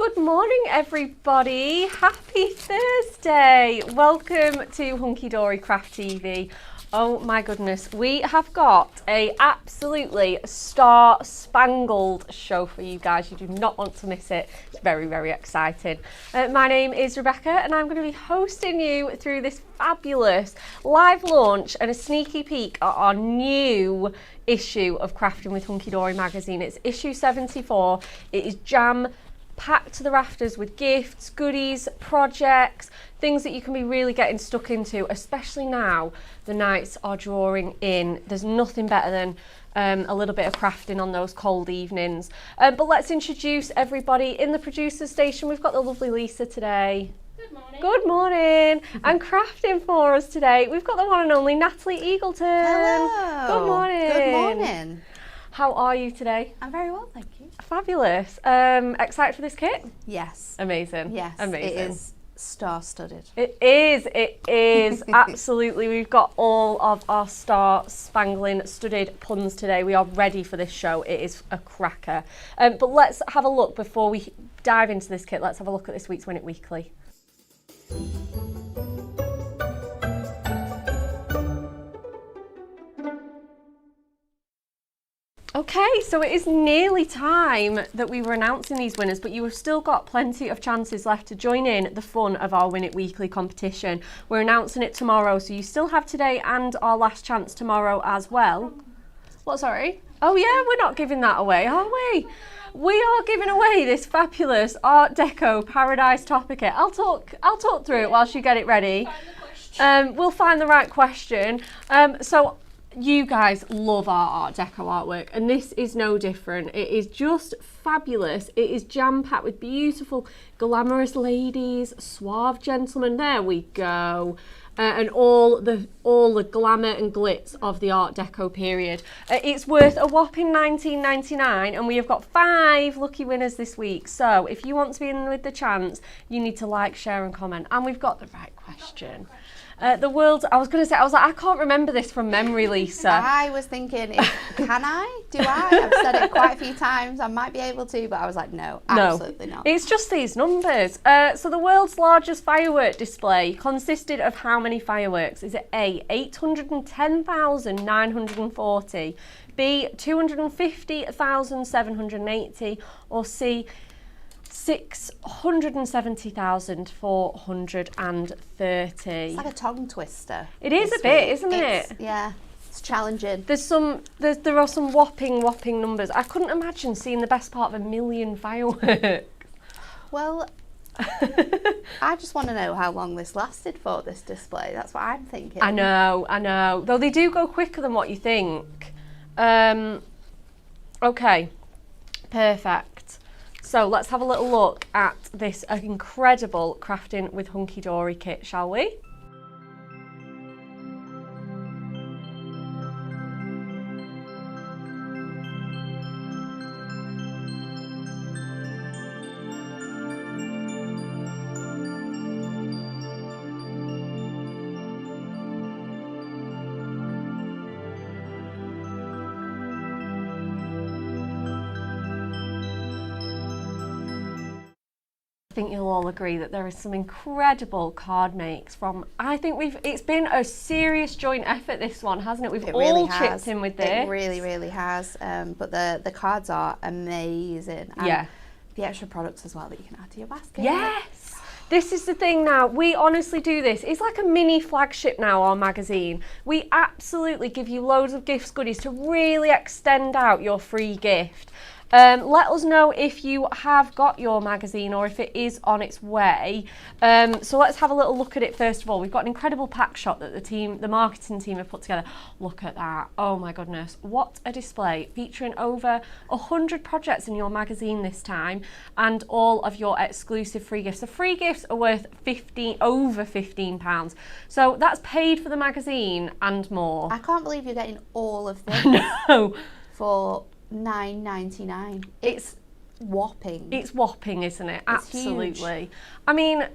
Good morning, everybody. Happy Thursday. Welcome to Hunkydory Craft TV. Oh my goodness, we have got a absolutely star-spangled show for you guys. You do not want to miss it. It's very, very exciting. My name is Rebecca and I'm going to be hosting you through this fabulous live launch and a sneaky peek at our new issue of Crafting with Hunkydory magazine. It's issue 74. It is jam-packed to the rafters with gifts, goodies, projects, things that you can be really getting stuck into, especially now the nights are drawing in. There's nothing better than a little bit of crafting on those cold evenings. But let's introduce everybody in the producer's station. We've got the lovely Lisa today. Good morning. Good morning. And crafting for us today, we've got the one and only Natalie Eagleton. Hello. Good morning. Good morning. How are you today? I'm very well, thank you. Fabulous. Excited for this kit? Yes. Amazing. Yes. Amazing. It is star-studded. It is, absolutely. We've got all of our star-spangling studded puns today. We are ready for this show. It is a cracker. But let's have a look before we dive into this kit. Let's have a look at this week's Win It Weekly. Okay, so it is nearly time that we were announcing these winners, but you have still got plenty of chances left to join in the fun of our Win It Weekly competition. We're announcing it tomorrow, so you still have today and our last chance tomorrow as well. What, sorry? Oh yeah, we're not giving that away, are we? We are giving away this fabulous Art Deco Paradise Topper kit. I'll talk through it whilst you get it ready. We'll find the right question. So you guys love our Art Deco artwork, and this is no different. It is just fabulous. It is jam-packed with beautiful, glamorous ladies, suave gentlemen. There we go. And all the glamour and glitz of the Art Deco period. It's worth a whopping $19.99, and we have got 5 lucky winners this week. So if you want to be in with the chance, you need to like, share and comment. And we've got the right question. I was like, I can't remember this from memory, Lisa. I was thinking, can I? Do I? I've said it quite a few times. I might be able to, but I was like, no, absolutely not. It's just these numbers. So the world's largest firework display consisted of how many fireworks? Is it A, 810,940, B, 250,780, or C, 670,430. It's like a tongue twister. It is a bit, isn't it? Yeah, it's challenging. There are some whopping numbers. I couldn't imagine seeing the best part of 1 million fireworks. Well, I just want to know how long this lasted for, this display. That's what I'm thinking. I know. Though they do go quicker than what you think. Okay, perfect. So let's have a little look at this incredible Crafting with Hunkydory kit, shall we? I think you'll all agree that there is some incredible card makes from, it's been a serious joint effort, this one, hasn't it? We've all chipped in with this. It really, really has. But the cards are amazing. And yeah. The extra products as well that you can add to your basket. Yes! This is the thing now, we honestly do this. It's like a mini flagship now, our magazine. We absolutely give you loads of gifts, goodies to really extend out your free gift. Let us know if you have got your magazine or if it is on its way. So let's have a little look at it first of all. We've got an incredible pack shot that the marketing team have put together. Look at that. Oh my goodness. What a display. Featuring over 100 projects in your magazine this time and all of your exclusive free gifts. The free gifts are worth over £15. So that's paid for the magazine and more. I can't believe you're getting all of this. No. For $9.99. It's whopping. It's whopping, isn't it? It's Absolutely. huge. I mean,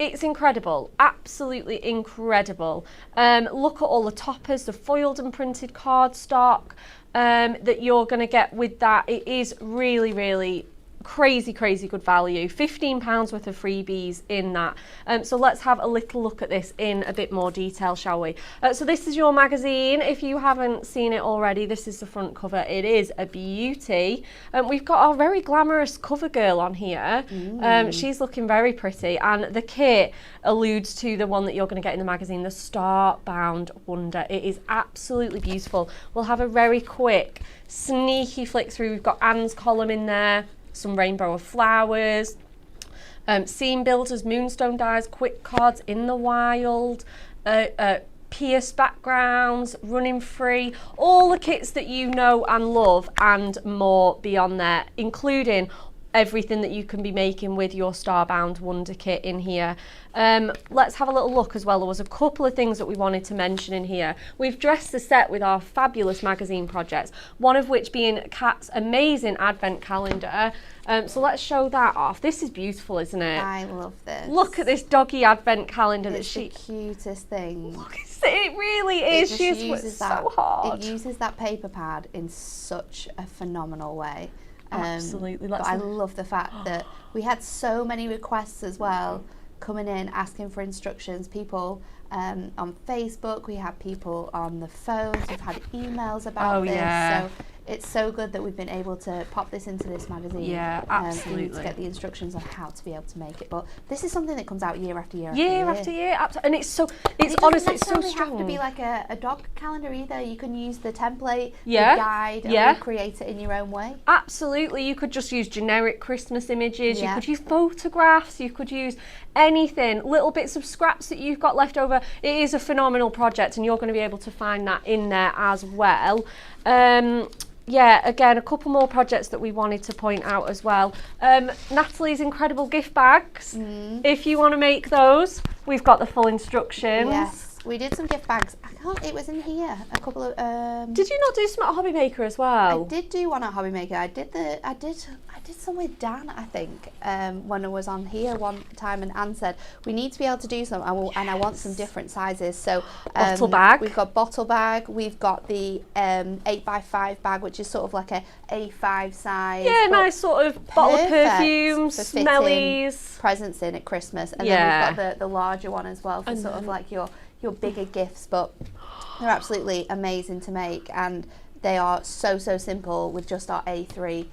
it's incredible. Absolutely incredible. Look at all the toppers, the foiled and printed cardstock that you're going to get with that. It is really, really crazy good value. £15 worth of freebies in that. So let's have a little look at this in a bit more detail, shall we? So this is your magazine. If you haven't seen it already, this is the front cover. It is a beauty. We've got our very glamorous cover girl on here. She's looking very pretty, and the kit alludes to the one that you're going to get in the magazine, the Starbound Wonder. It is absolutely beautiful. We'll have a very quick sneaky flick through. We've got Anne's column in there, some rainbow of flowers, seam builders, moonstone dies, quick cards, in the wild, pierced backgrounds, running free, all the kits that you know and love and more beyond there, including everything that you can be making with your Starbound Wonder kit in here. Let's have a little look as well. There was a couple of things that we wanted to mention in here. We've dressed the set with our fabulous magazine projects, one of which being Kat's amazing advent calendar. So let's show that off. This is beautiful, isn't it? I love this. Look at this doggy advent calendar it's the cutest thing. Look, it really is. She's worked so hard. It uses that paper pad in such a phenomenal way. Absolutely. But I love the fact that we had so many requests as well coming in asking for instructions. People on Facebook, we had people on the phones, we've had emails about this. So it's so good that we've been able to pop this into this magazine. Yeah, absolutely. To get the instructions on how to be able to make it. But this is something that comes out year after year after year. And it's honestly, it's so strong. It doesn't have to be like a dog calendar either. You can use the template, the guide, and recreate it in your own way. Absolutely. You could just use generic Christmas images. You could use photographs. You could use anything, little bits of scraps that you've got left over. It is a phenomenal project, and you're going to be able to find that in there as well. Again, a couple more projects that we wanted to point out as well. Natalie's incredible gift bags. If you want to make those, we've got the full instructions. Yes, we did some gift bags. It was in here. A couple of. Did you not do some at Hobby Maker as well? I did do one at Hobby Maker. I did some with Dan, I think, when I was on here one time, and Anne said we need to be able to do some, and I want some different sizes. So bottle bag. We've got bottle bag. We've got the 8x5 bag, which is sort of like a A5 size. Yeah, nice sort of bottle of perfumes, smellies, presents in at Christmas, and then we've got the larger one as well for sort of like your bigger gifts. But they're absolutely amazing to make, and they are so simple with just our A3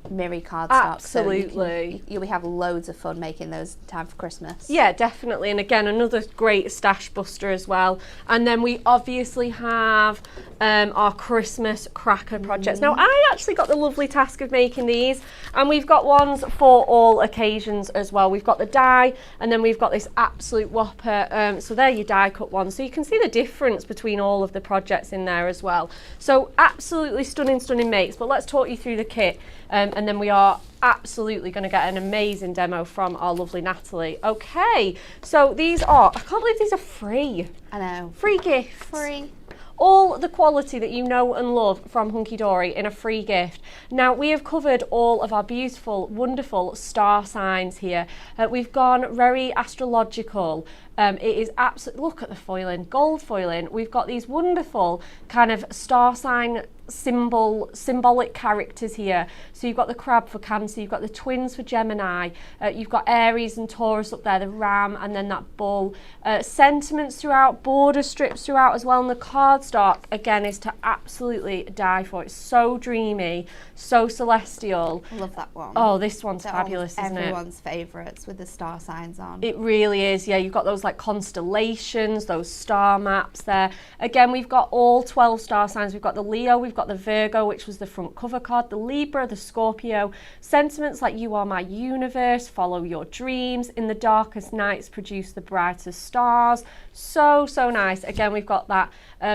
Miri cardstock. Absolutely. So we have loads of fun making those in time for Christmas. Yeah, definitely. And again, another great stash buster as well. And then we obviously have our Christmas cracker projects. Now, I actually got the lovely task of making these, and we've got ones for all occasions as well. We've got the die, and then we've got this absolute whopper. So they're your die cut ones. So you can see the difference between all of the projects in there as well. So absolutely stunning makes. But let's talk you through the kit. And then we are absolutely going to get an amazing demo from our lovely Natalie. Okay, so these are, I can't believe these are free. I know. Free gifts. Free. All the quality that you know and love from Hunkydory in a free gift. Now, we have covered all of our beautiful, wonderful star signs here. We've gone very astrological. It is absolutely, look at the foiling, gold foiling. We've got these wonderful kind of star sign symbolic characters here. So you've got the crab for Cancer, you've got the twins for Gemini, you've got Aries and Taurus up there, the ram, and then that bull. Sentiments throughout, border strips throughout as well, and the cardstock again is to absolutely die for. It's so dreamy, so celestial. I love that one. Oh, this one's fabulous, isn't it? Everyone's favourites with the star signs on. It really is. Yeah, you've got those like constellations, those star maps there. Again, we've got all 12 star signs. We've got the Leo, we've got the Virgo, which was the front cover card, the Libra, the Scorpio. Sentiments like you are my universe, follow your dreams, in the darkest nights produce the brightest stars. So nice. Again, we've got that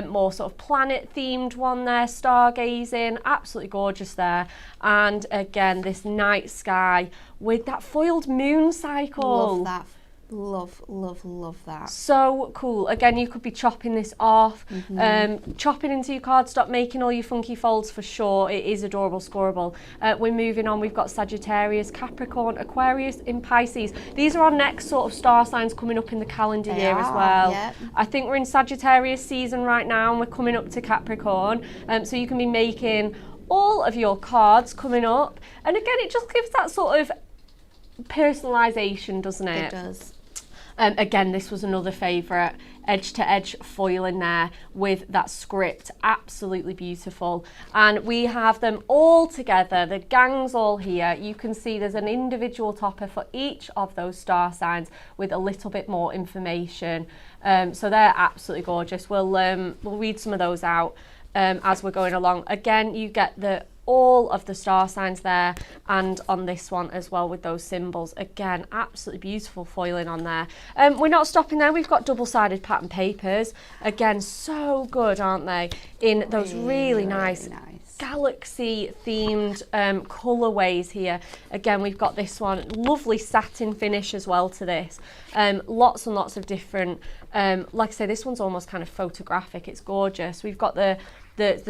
more sort of planet themed one there, stargazing, absolutely gorgeous there. And again, this night sky with that foiled moon cycle. Love that. Love that. So cool. Again, you could be chopping this off, chopping into your cardstock, making all your funky folds for sure. It is adorable, scorable. We're moving on. We've got Sagittarius, Capricorn, Aquarius, in Pisces. These are our next sort of star signs coming up in the calendar year as well. Yeah. I think we're in Sagittarius season right now, and we're coming up to Capricorn. So you can be making all of your cards coming up. And again, it just gives that sort of personalisation, doesn't it? It does. Again, this was another favourite, edge to edge foil in there with that script, absolutely beautiful. And we have them all together, the gang's all here. You can see there's an individual topper for each of those star signs with a little bit more information. So they're absolutely gorgeous. We'll read some of those out as we're going along. Again, you get all of the star signs there, and on this one as well with those symbols. Again, absolutely beautiful foiling on there. We're not stopping there. We've got double-sided pattern papers. Again, so good, aren't they? In those really nice galaxy themed colorways here. Again, we've got this one, lovely satin finish as well to this. Lots and lots of different, like I say, this one's almost kind of photographic. It's gorgeous. We've got the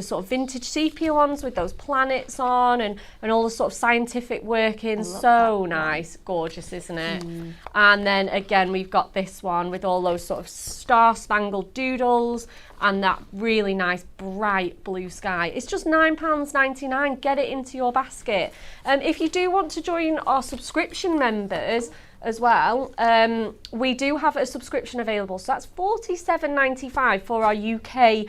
sort of vintage sepia ones with those planets on and all the sort of scientific workings. So nice, gorgeous, isn't it? And then again, we've got this one with all those sort of star-spangled doodles and that really nice bright blue sky. It's just £9.99. Get it into your basket. If you do want to join our subscription members as well, we do have a subscription available. So that's £47.95 for our UK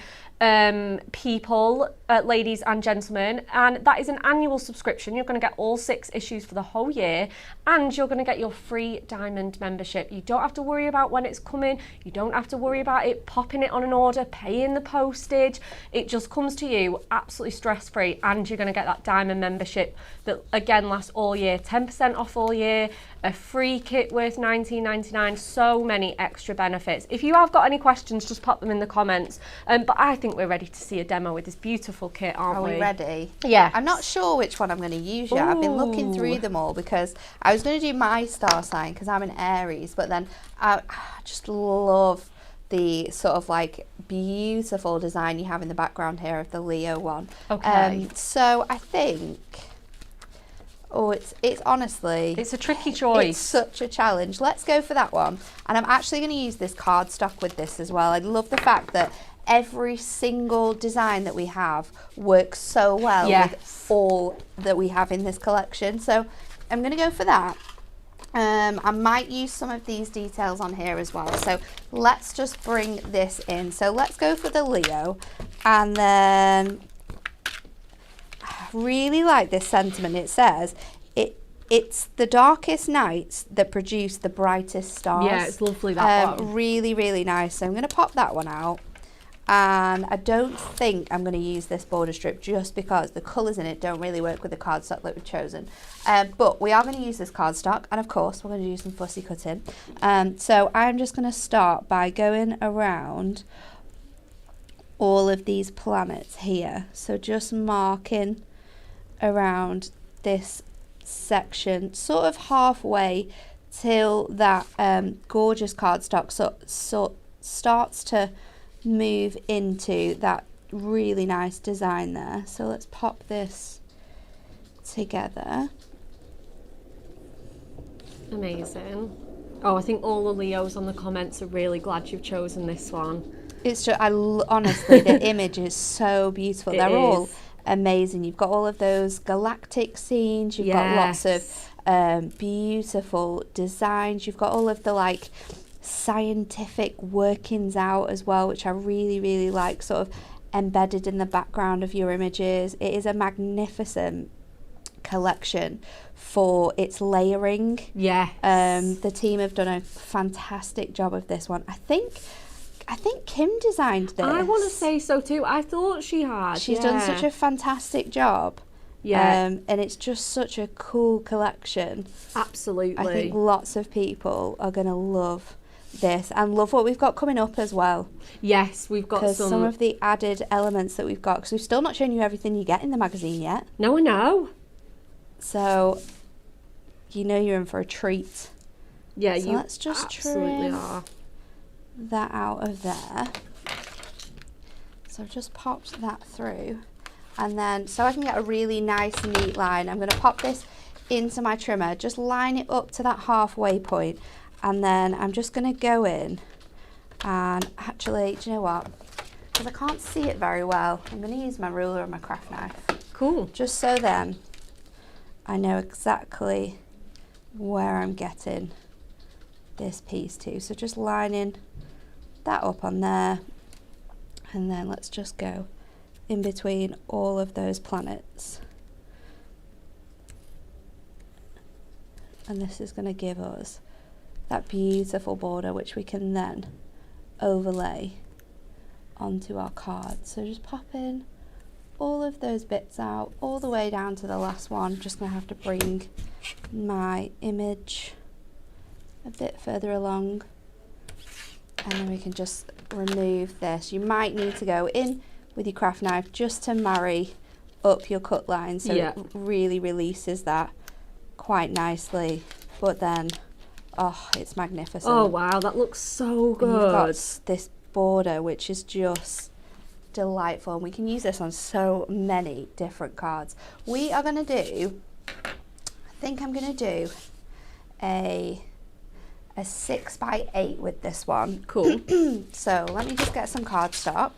people, ladies and gentlemen, and that is an annual subscription. You're going to get all 6 issues for the whole year, and you're going to get your free diamond membership. You don't have to worry about when it's coming. You don't have to worry about it popping it on an order, paying the postage. It just comes to you absolutely stress-free, and you're going to get that diamond membership that again lasts all year, 10% off all year, a free kit worth £19.99, so many extra benefits. If you have got any questions, just pop them in the comments. But I think we're ready to see a demo with this beautiful kit, aren't we? Are we ready? Yeah. I'm not sure which one I'm going to use yet. I've been looking through them all because I was going to do my star sign because I'm an Aries, but then I just love the sort of like beautiful design you have in the background here of the Leo one. Okay. So I think... Oh, it's honestly... It's a tricky choice. It's such a challenge. Let's go for that one. And I'm actually going to use this cardstock with this as well. I love the fact that every single design that we have works so well with all that we have in this collection. So I'm going to go for that. I might use some of these details on here as well. So let's just bring this in. So let's go for the Leo. And then... really like this sentiment. It says it's the darkest nights that produce the brightest stars. Yeah, it's lovely, that one. Really, really nice. So I'm going to pop that one out, and I don't think I'm going to use this border strip just because the colours in it don't really work with the cardstock that we've chosen. But we are going to use this cardstock, and of course we're going to do some fussy cutting. So I'm just going to start by going around all of these planets here. So just marking around this section, sort of halfway till that gorgeous cardstock so starts to move into that really nice design there. So let's pop this together. Amazing. Oh, I think all the Leos on the comments are really glad you've chosen this one. It's just, honestly, the image is so beautiful. They're all amazing. You've got all of those galactic scenes. You've got lots of beautiful designs. You've got all of the like scientific workings out as well, which I really, really like, sort of embedded in the background of your images. It is a magnificent collection for its layering. The team have done a fantastic job of this one. I think Kim designed this. I want to say so too. I thought she had. She's done such a fantastic job. And it's just such a cool collection. Absolutely. I think lots of people are going to love this and love what we've got coming up as well. Yes, we've got some of the added elements that we've got, because we've still not shown you everything you get in the magazine yet. No, I know. So you know you're in for a treat. Yeah, so you let's just absolutely trim are. that out of there. So I've just popped that through, and then so I can get a really nice neat line, I'm going to pop this into my trimmer, just line it up to that halfway point, and then I'm just going to go in and actually, do you know what, because I can't see it very well, I'm going to use my ruler and my craft knife. Cool. Just so then I know exactly where I'm getting this piece to. So just lining that up on there, and then let's just go in between all of those planets. And this is going to give us that beautiful border which we can then overlay onto our card. So just pop in all of those bits out all the way down to the last one. Just going to have to bring my image a bit further along, and then we can just remove this. You might need to go in with your craft knife just to marry up your cut line, so it really releases that quite nicely. But then, oh, it's magnificent. Oh wow, that looks so good. And you've got this border which is just delightful, and we can use this on so many different cards. We are going to do, I think I'm going to do a 6x8 with this one. Cool. So let me just get some cardstock.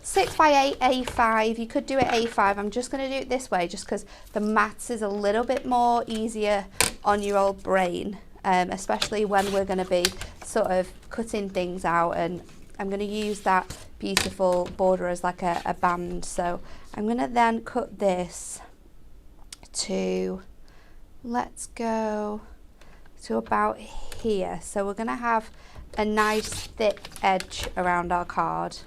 6x8 A5. You could do it A5. I'm just going to do it this way just because the maths is a little bit more easier on your old brain, especially when we're going to be sort of cutting things out, and I'm going to use that beautiful border as like a band. So I'm going to then cut this to, let's go to about here. So we're going to have a nice thick edge around our card.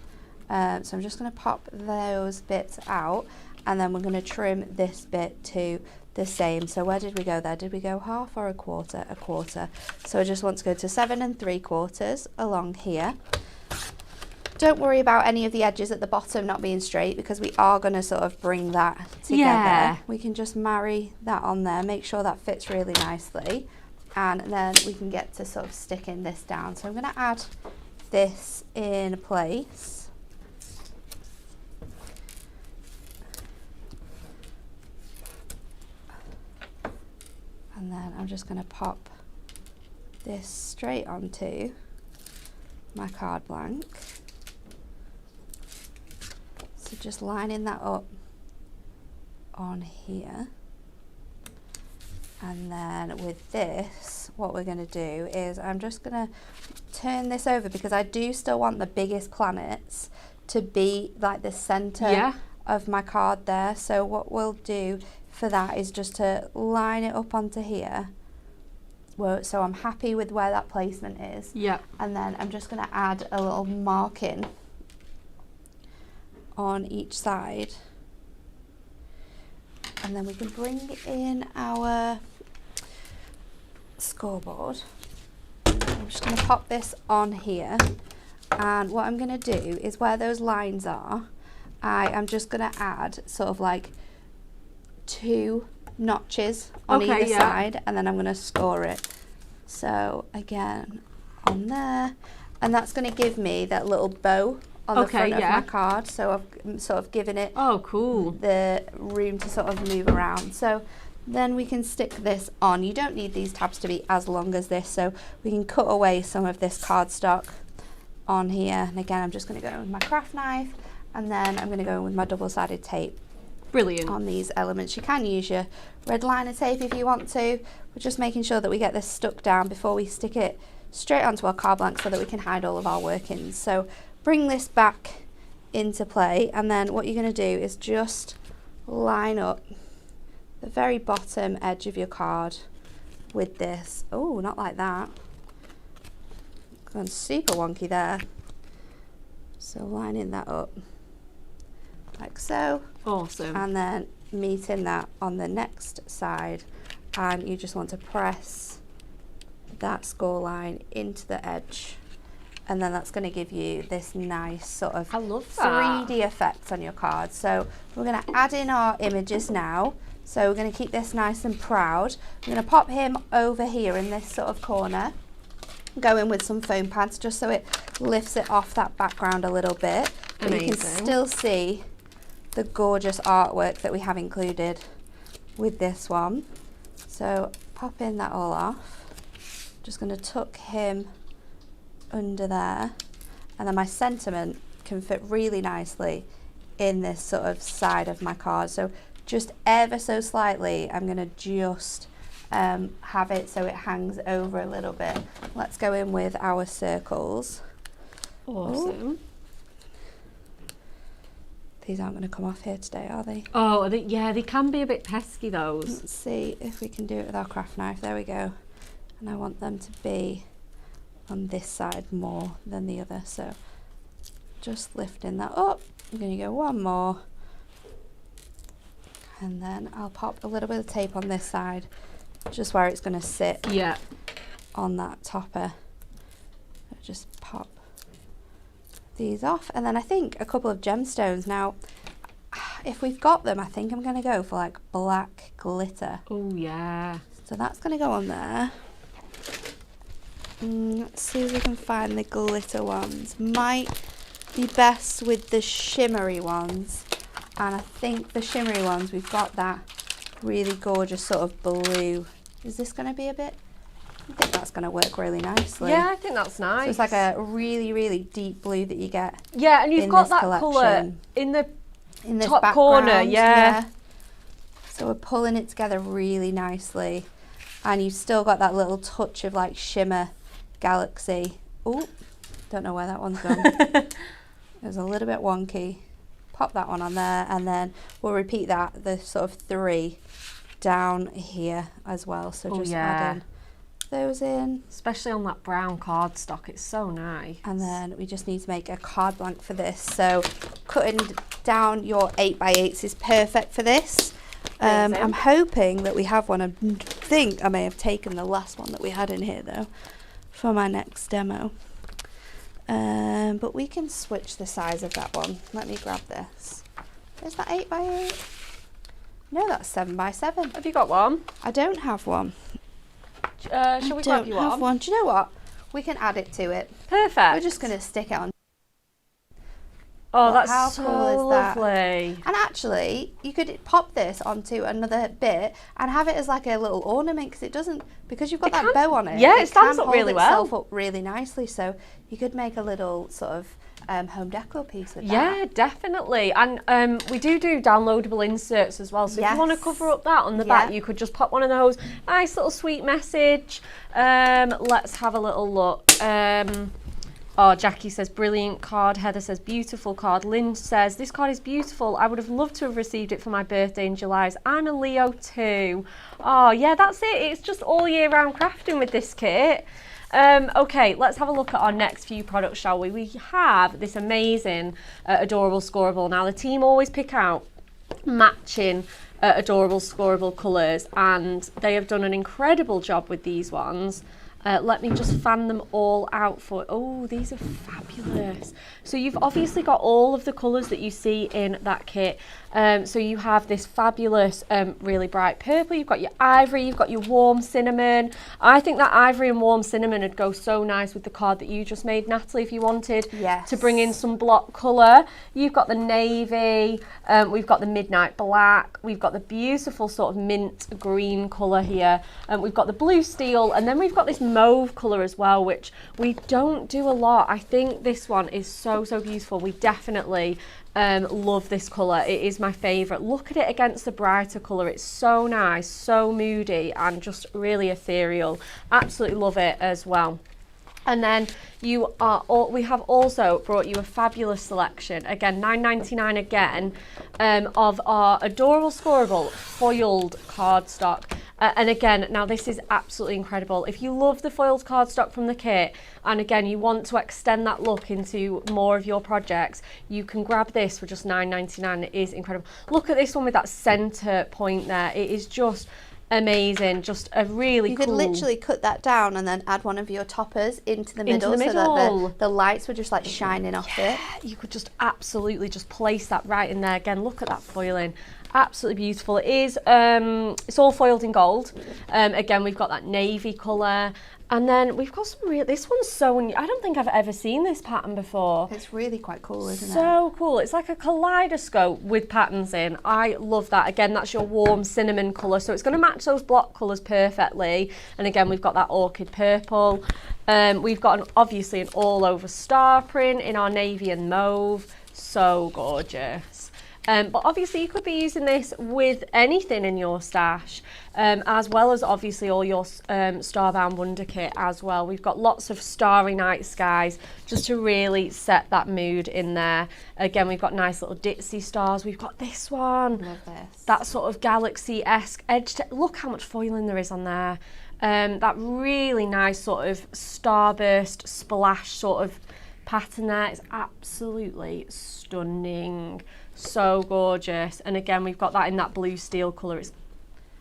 So I'm just going to pop those bits out, and then we're going to trim this bit to the same. So where did we go there? Did we go half or a quarter? A quarter. So I just want to go to 7 3/4 along here. Don't worry about any of the edges at the bottom not being straight, because we are going to sort of bring that together. Yeah. We can just marry that on there, make sure that fits really nicely, and then we can get to sort of sticking this down. So I'm going to add this in place. And then I'm just going to pop this straight onto my card blank. So just lining that up on here. And then with this, what we're going to do is I'm just going to turn this over, because I do still want the biggest planets to be like the center of my card there. So what we'll do for that is just to line it up onto here. So I'm happy with where that placement is. Yeah. And then I'm just going to add a little marking on each side. And then we can bring in our scoreboard. I'm just going to pop this on here. And what I'm going to do is where those lines are, I am just going to add sort of like 2 notches on either side, and then I'm going to score it. So again on there, and that's going to give me that little bow on the front of my card. So I've sort of given it the room to sort of move around. So then we can stick this on. You don't need these tabs to be as long as this, so we can cut away some of this cardstock on here. And again, I'm just going to go with my craft knife, and then I'm going to go with my double-sided tape. Brilliant. On these elements. You can use your red liner tape if you want to. We're just making sure that we get this stuck down before we stick it straight onto our card blank, so that we can hide all of our workings. So bring this back into play, and then what you're going to do is just line up the very bottom edge of your card with this. Oh, not like that. Gone super wonky there. So lining that up like so. Awesome. And then meeting that on the next side, and you just want to press that score line into the edge, and then that's going to give you this nice sort of 3D effect on your card. So we're going to add in our images now. So we're going to keep this nice and proud. I'm going to pop him over here in this sort of corner, go in with some foam pads just so it lifts it off that background a little bit. But you can still see the gorgeous artwork that we have included with this one. So popping that all off, just going to tuck him under there, and then my sentiment can fit really nicely in this sort of side of my card. So just ever so slightly, I'm going to just have it so it hangs over a little bit. Let's go in with our circles. Awesome. Ooh. These aren't going to come off here today, are they? Oh, yeah, they can be a bit pesky, those. Let's see if we can do it with our craft knife. There we go. And I want them to be on this side more than the other. So just lifting that up. I'm going to go one more. And then I'll pop a little bit of tape on this side, just where it's going to sit on that topper. I'll just pop these off, and then I think a couple of gemstones. Now if we've got them, I think I'm going to go for like black glitter. Oh yeah, so that's going to go on there. Let's see if we can find the glitter ones. Might be best with the shimmery ones, and I think the shimmery ones, we've got that really gorgeous sort of blue. Is this going to be a bit? I think that's going to work really nicely. Yeah, I think that's nice. So it's like a really, really deep blue that you get. Yeah, and you've got that colour in this top corner. Yeah. So we're pulling it together really nicely, and you've still got that little touch of like shimmer galaxy. Oh, don't know where that one's gone. It was a little bit wonky. Pop that one on there, and then we'll repeat that, the sort of 3 down here as well. So just adding those in, especially on that brown cardstock. It's so nice. And then we just need to make a card blank for this. So cutting down your 8x8s is perfect for this. I'm hoping that we have one. I think I may have taken the last one that we had in here though for my next demo. But we can switch the size of that one. Let me grab this. Is that 8x8? No, that's 7x7. Have you got one? I don't have one. Shall we grab you one? Do you know what? We can add it to it. Perfect. We're just going to stick it on. Oh, that's how so cool is that? lovely. And actually, you could pop this onto another bit and have it as like a little ornament, because it doesn't, because you've got that bow on it. Yeah, it stands up really well. It can hold itself up really nicely. So you could make a little sort of home decor piece with that. Yeah, definitely. And we do downloadable inserts as well. So if you want to cover up that on the back, you could just pop one of those. Nice little sweet message. Let's have a little look. Oh, Jackie says, brilliant card. Heather says, beautiful card. Lynn says, this card is beautiful. I would have loved to have received it for my birthday in July. I'm a Leo too. Oh, yeah, that's it. It's just all year round crafting with this kit. Okay, let's have a look at our next few products, shall we? We have this amazing, adorable scorable. Now, the team always pick out matching adorable scorable colours, and they have done an incredible job with these ones. Let me just fan them all out for, oh, these are fabulous. So you've obviously got all of the colours that you see in that kit. So you have this fabulous, really bright purple, you've got your ivory, you've got your warm cinnamon. I think that ivory and warm cinnamon would go so nice with the card that you just made, Natalie, if you wanted to bring in some block colour. You've got the navy, we've got the midnight black, we've got the beautiful sort of mint green colour here, we've got the blue steel, and then we've got this mauve colour as well, which we don't do a lot. I think this one is so beautiful. We definitely love this colour. It is my favourite. Look at it against the brighter colour. It's so nice, so moody, and just really ethereal. Absolutely love it as well. And then we have also brought you a fabulous selection, again $9.99 again, of our adorable scorable foiled cardstock. And again, now this is absolutely incredible. If you love the foiled cardstock from the kit, and again you want to extend that look into more of your projects, you can grab this for just $9.99. It is incredible. Look at this one with that centre point there. It is just amazing. Just a really You cool... could literally cut that down and then add one of your toppers into the middle, so that the lights were just like shining off it. You could just absolutely just place that right in there. Again, look at that foiling. Absolutely beautiful. It is, it's all foiled in gold. Again, we've got that navy colour. And then we've got some this one's so, I don't think I've ever seen this pattern before. It's really quite cool, isn't it? So cool. It's like a kaleidoscope with patterns in. I love that. Again, that's your warm cinnamon colour. So it's going to match those block colours perfectly. And again, we've got that orchid purple. We've got obviously an all over star print in our navy and mauve. So gorgeous. But obviously you could be using this with anything in your stash, as well as obviously all your Starbound Wonder kit as well. We've got lots of starry night skies just to really set that mood in there. Again, we've got nice little ditzy stars. We've got this one. Love this. That sort of galaxy-esque edge. Look how much foiling there is on there. That really nice sort of starburst splash sort of pattern there is absolutely stunning. So gorgeous. And again, we've got that in that blue steel colour. It's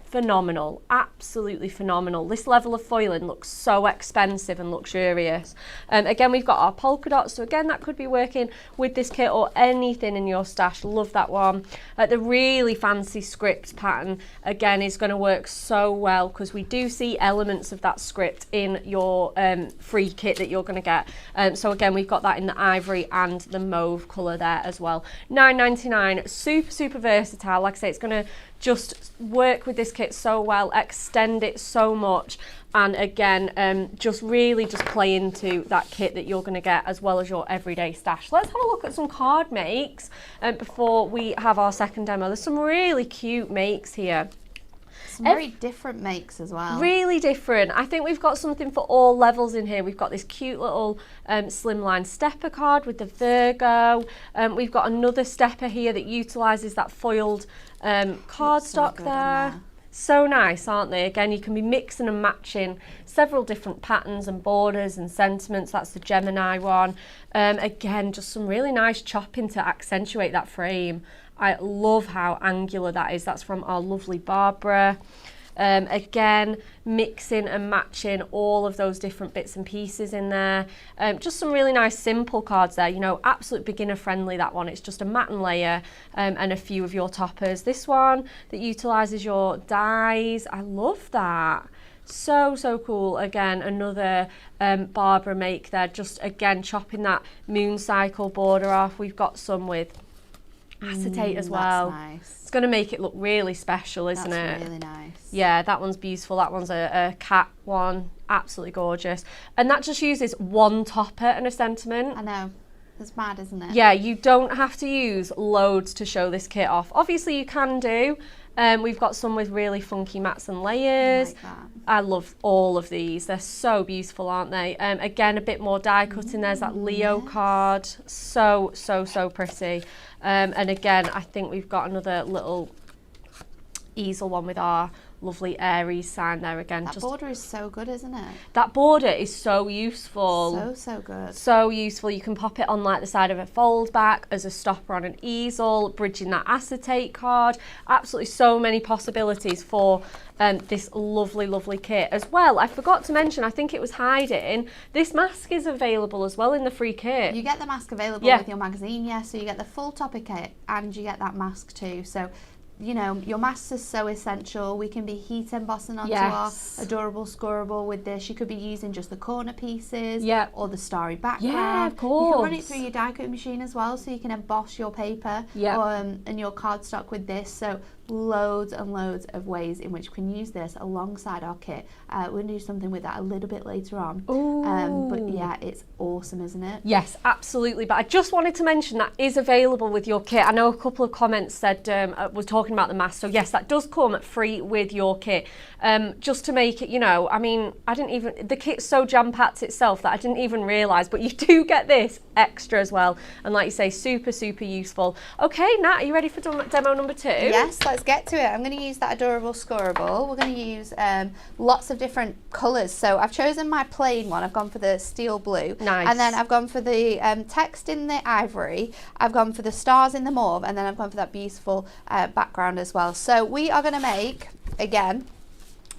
phenomenal, absolutely phenomenal. This level of foiling looks so expensive and luxurious. Again, we've got our polka dots, so again that could be working with this kit or anything in your stash. Love that one. The really fancy script pattern again is going to work so well because we do see elements of that script in your free kit that you're going to get. So again, we've got that in the ivory and the mauve colour there as well. $9.99, super versatile. Like I say, it's going to just work with this kit so well, extend it so much, and again just really just play into that kit that you're going to get as well as your everyday stash. Let's have a look at some card makes before we have our second demo. There's some really cute makes here. Some very different makes as well. Really different. I think we've got something for all levels in here. We've got this cute little slimline stepper card with the Virgo. We've got another stepper here that utilises that foiled cardstock there. So nice, aren't they? Again, you can be mixing and matching several different patterns and borders and sentiments. That's the Gemini one. Again, just some really nice chopping to accentuate that frame. I love how angular that is. That's from our lovely Barbara. Again, mixing and matching all of those different bits and pieces in there. Just some really nice simple cards there, you know, absolute beginner friendly, that one. It's just a matte and layer and a few of your toppers. This one that utilises your dies, I love that. So cool. Again, another Barbara make there, just again chopping that moon cycle border off. We've got some with acetate as well. That's nice. It's going to make it look really special, isn't it? That's really nice. Yeah, that one's beautiful. That one's a cat one, absolutely gorgeous. And that just uses one topper and a sentiment. I know. It's mad, isn't it? Yeah, you don't have to use loads to show this kit off. Obviously you can do. We've got some with really funky mats and layers. I like that. I love all of these. They're so beautiful, aren't they? Again, a bit more die cutting. There's that Leo card. So pretty. And again, I think we've got another little easel one with our lovely Aries sign there again. That border is so good, isn't it? That border is so useful. So good. So useful. You can pop it on like the side of a fold back as a stopper on an easel, bridging that acetate card. Absolutely so many possibilities for this lovely kit as well. I forgot to mention, I think it was hiding, this mask is available as well in the free kit. You get the mask available with your magazine, so you get the full topper kit and you get that mask too. So you know, your masks are so essential. We can be heat embossing onto our adorable scorable with this. You could be using just the corner pieces or the starry background. Yeah, of course. You can run it through your die cut machine as well, so you can emboss your paper and your cardstock with this. So loads and loads of ways in which we can use this alongside our kit. We're going to do something with that a little bit later on. But yeah, it's awesome, isn't it? Yes, absolutely. But I just wanted to mention that is available with your kit. I know a couple of comments said we're talking about the mask. So yes, that does come free with your kit. Just to make it, you know, I mean, the kit's so jam-packed itself that I didn't even realise, but you do get this extra as well. And like you say, super useful. Okay, Nat, are you ready for demo number 2? Yes, let's get to it. I'm going to use that adorable scorable. We're going to use lots of different colours. So I've chosen my plain one. I've gone for the steel blue. Nice. And then I've gone for the text in the ivory. I've gone for the stars in the mauve. And then I've gone for that beautiful background as well. So we are going to make, again,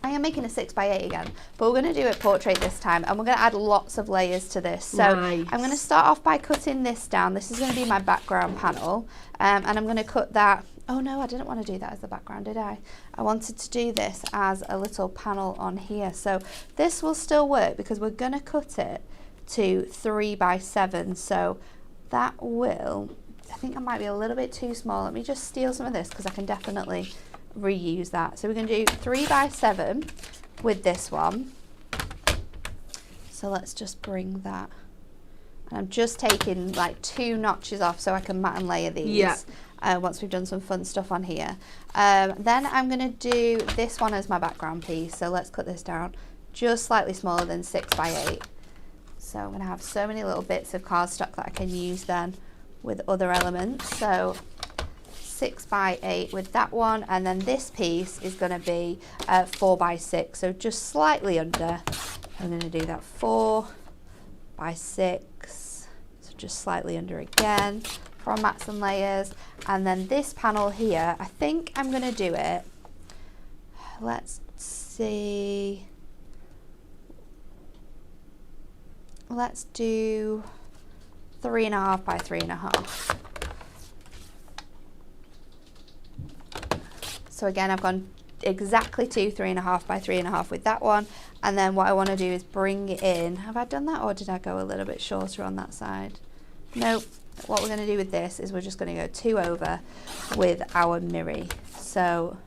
I am making a 6x8 again, but we're going to do a portrait this time, and we're going to add lots of layers to this. So I'm going to start off by cutting this down. This is going to be my background panel, and I'm going to cut that. Oh no, I didn't want to do that as the background, did I? I wanted to do this as a little panel on here. So this will still work because we're going to cut it to 3x7. So that will, I think I might be a little bit too small. Let me just steal some of this because I can definitely reuse that. So we're going to do 3x7 with this one. So let's just bring that. And I'm just taking like 2 notches off so I can mat and layer these. once we've done some fun stuff on here. Then I'm going to do this one as my background piece. So let's cut this down just slightly smaller than 6 by 8. So I'm going to have so many little bits of cardstock that I can use then with other elements. So 6 by 8 with that one, and then this piece is going to be 4 by 6, so just slightly under. I'm going to do that 4 by 6, so just slightly under again from Mats and Layers. And then this panel here, I think I'm going to do it, let's see, let's do 3.5 by 3.5. So again, I've gone exactly to 3.5 by 3.5 with that one. And then what I want to do is bring it in. Have I done that, or did I go a little bit shorter on that side? Nope. What we're going to do with this is we're just going to go 2 over with our mirror. So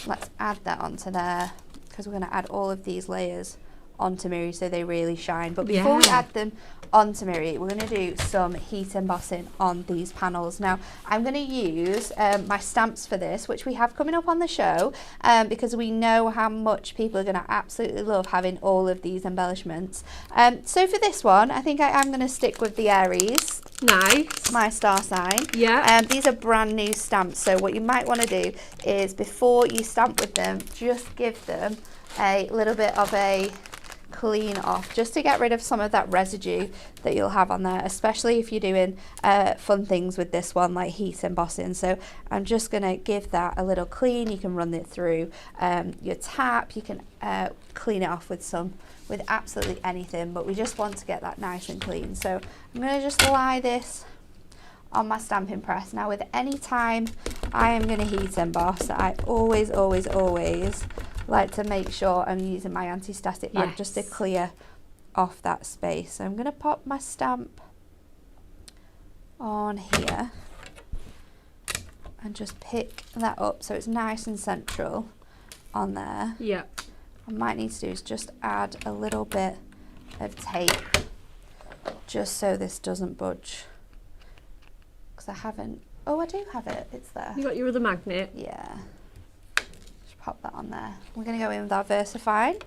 let's add that onto there, because we're going to add all of these layers onto mirror so they really shine. But before we add them onto mirror, we're going to do some heat embossing on these panels. Now I'm going to use my stamps for this, which we have coming up on the show, because we know how much people are going to absolutely love having all of these embellishments. So for this one, I think I am going to stick with the Aries. Nice. My star sign. Yeah. These are brand new stamps, so what you might want to do is before you stamp with them, just give them a little bit of a clean off, just to get rid of some of that residue that you'll have on there, especially if you're doing fun things with this one like heat embossing. So I'm just going to give that a little clean. You can run it through your tap, you can clean it off with absolutely anything, but we just want to get that nice and clean. So I'm going to just lie this on my stamping press. Now with any time I am going to heat emboss, I always like to make sure I'm using my anti-static bag just to clear off that space. So I'm going to pop my stamp on here and just pick that up so it's nice and central on there. Yeah. What I might need to do is just add a little bit of tape just so this doesn't budge, because I haven't, oh I do have it, it's there. You got your other magnet? Yeah. Pop that on there. We're going to go in with our Versafine.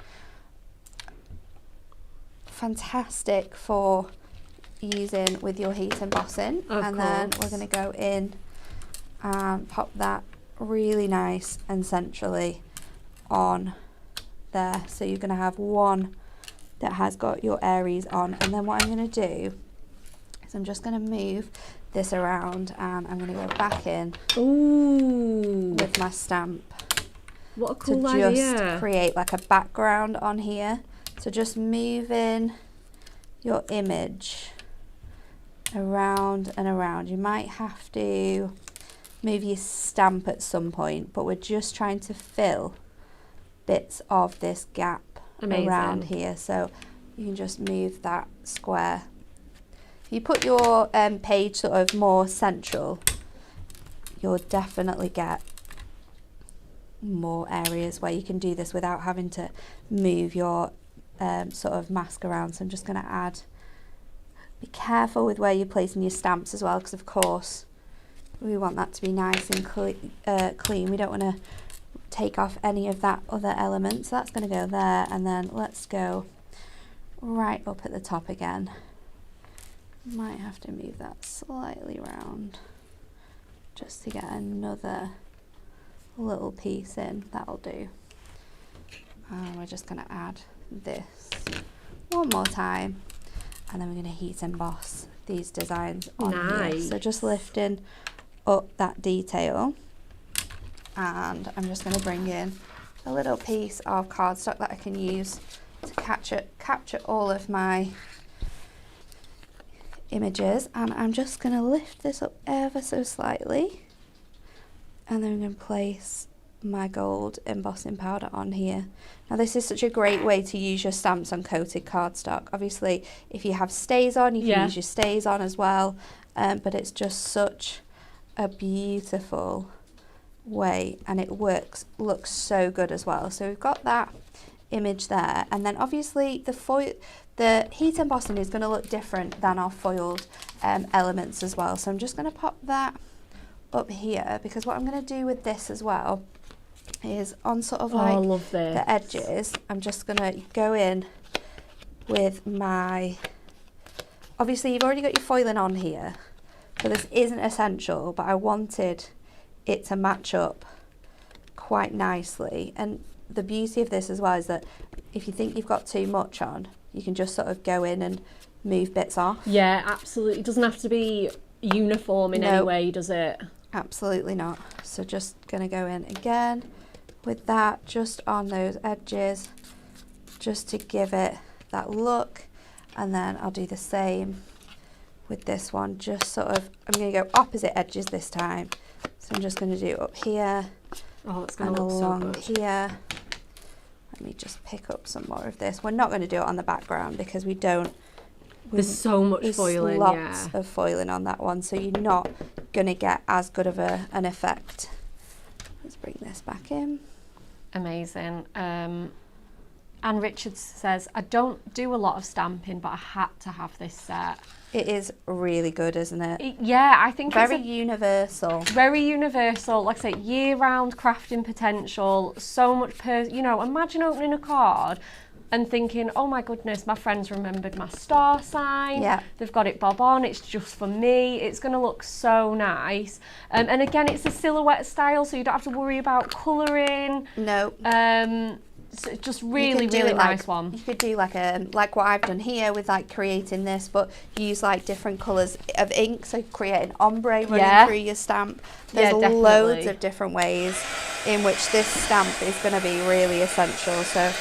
Fantastic for using with your heat embossing. And then we're going to go in and pop that really nice and centrally on there. So you're going to have one that has got your Aries on. And then what I'm going to do is I'm just going to move this around, and I'm going to go back in with my stamp. What a cool to idea. Just create like a background on here. So just moving your image around and around. You might have to move your stamp at some point, but we're just trying to fill bits of this gap around here. So you can just move that square. If you put your page sort of more central, you'll definitely get more areas where you can do this without having to move your sort of mask around. So I'm just going to be careful with where you're placing your stamps as well, because of course we want that to be nice and clean. We don't want to take off any of that other element. So that's going to go there, and then let's go right up at the top again. Might have to move that slightly round just to get another little piece in. That'll do. And we're just going to add this one more time, and then we're going to heat emboss these designs on here. So just lifting up that detail, and I'm just going to bring in a little piece of cardstock that I can use to capture all of my images, and I'm just going to lift this up ever so slightly, and then I'm going to place my gold embossing powder on here. Now this is such a great way to use your stamps on coated cardstock. Obviously if you have stays on, you can use your stays on as well, but it's just such a beautiful way, and it looks so good as well. So we've got that image there, and then obviously the heat embossing is going to look different than our foiled elements as well. So I'm just going to pop that up here, because what I'm going to do with this as well is on sort of I like love this. the edges, I'm just going to go in with my, obviously you've already got your foiling on here, so this isn't essential, but I wanted it to match up quite nicely. And the beauty of this as well is that if you think you've got too much on, you can just sort of go in and move bits off. Yeah, absolutely. It doesn't have to be uniform in any way, does it? Absolutely not. So just going to go in again with that just on those edges, just to give it that look. And then I'll do the same with this one, just sort of, I'm going to go opposite edges this time. So I'm just going to do up here It's going and to look so along good. here. Let me just pick up some more of this. We're not going to do it on the background because we don't. There's so much foiling, lots of foiling on that one, so you're not going to get as good of an effect. Let's bring this back in. Amazing. Anne Richards says, I don't do a lot of stamping, but I had to have this set. It is really good, isn't it? Yeah, I think very it's universal. Very universal. Like I say, year-round crafting potential. So much, you know, imagine opening a card and thinking, oh my goodness, my friends remembered my star sign. Yeah. They've got it bob on. It's just for me. It's going to look so nice. And again, it's a silhouette style, so you don't have to worry about colouring. No. So it's just really nice one. You could do like what I've done here with like creating this, but use like different colours of ink, so create an ombre running through your stamp. There's loads of different ways in which this stamp is going to be really essential. So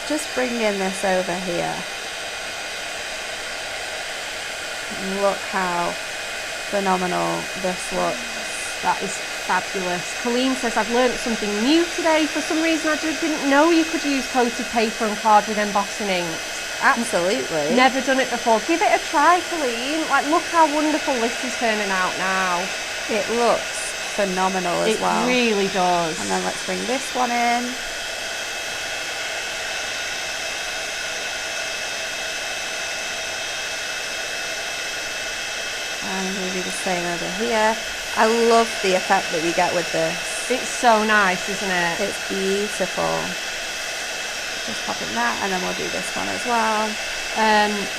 just bringing this over here. Look how phenomenal this looks. That is fabulous. Colleen says, I've learnt something new today. For some reason, I just didn't know you could use coated paper and card with embossing inks. Absolutely. Never done it before. Give it a try, Colleen. Like, look how wonderful this is turning out now. It looks phenomenal as well. It really does. And then let's bring this one in. And we'll do the same over here. I love the effect that you get with this. It's so nice, isn't it? It's beautiful. Just pop in that, and then we'll do this one as well.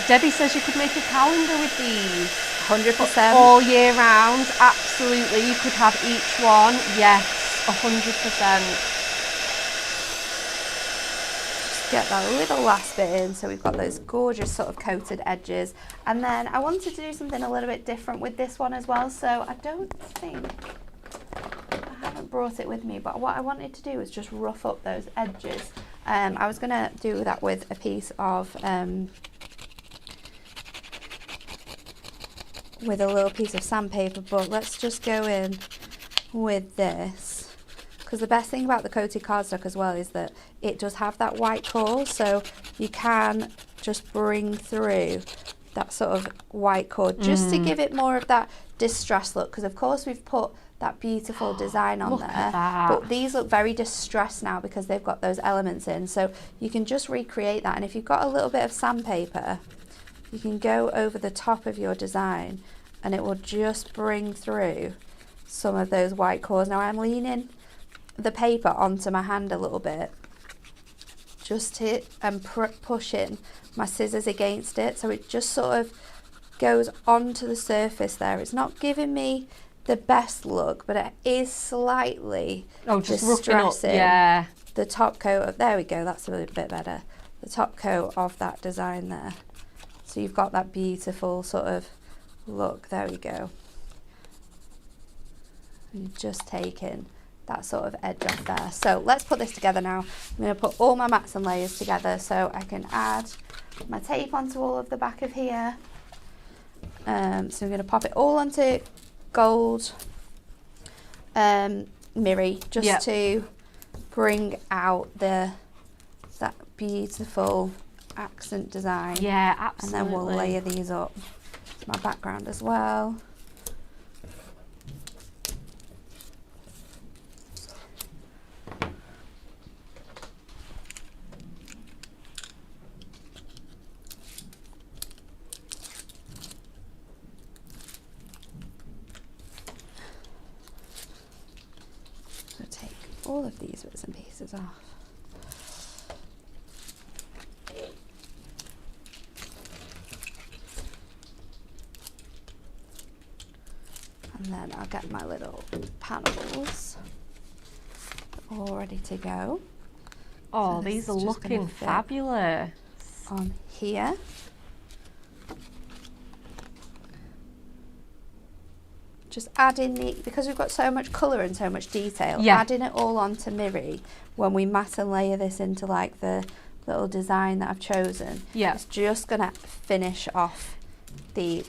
Debbie says you could make a calendar with these. 100%. All year round, absolutely. You could have each one. Yes, 100%. Get that little last bit in, so we've got those gorgeous sort of coated edges. And then I wanted to do something a little bit different with this one as well, so I don't think, I haven't brought it with me, but what I wanted to do was just rough up those edges. I was going to do that with a piece of, with a little piece of sandpaper, but let's just go in with this. Because the best thing about the coated cardstock as well is that it does have that white core, so you can just bring through that sort of white core just to give it more of that distressed look. Because of course we've put that beautiful design on there, but these look very distressed now because they've got those elements in. So you can just recreate that, and if you've got a little bit of sandpaper, you can go over the top of your design and it will just bring through some of those white cores. Now I'm leaning the paper onto my hand a little bit, just to pushing my scissors against it, so it just sort of goes onto the surface there. It's not giving me the best look, but it is slightly distressing the top coat of, there we go, that's a little bit better, the top coat of that design there. So you've got that beautiful sort of look, there we go. And just taking that sort of edge off there. So let's put this together now. I'm going to put all my mats and layers together so I can add my tape onto all of the back of here. So I'm going to pop it all onto gold mirror just to bring out that beautiful accent design. Yeah, absolutely. And then we'll layer these up. My background as well. all of these bits and pieces off. And then I'll get my little panels all ready to go. Oh, So these are looking fabulous. On here. Just add in because we've got so much colour and so much detail, adding it all onto Miri when we mat and layer this into like the little design that I've chosen. Yeah. It's just going to finish off the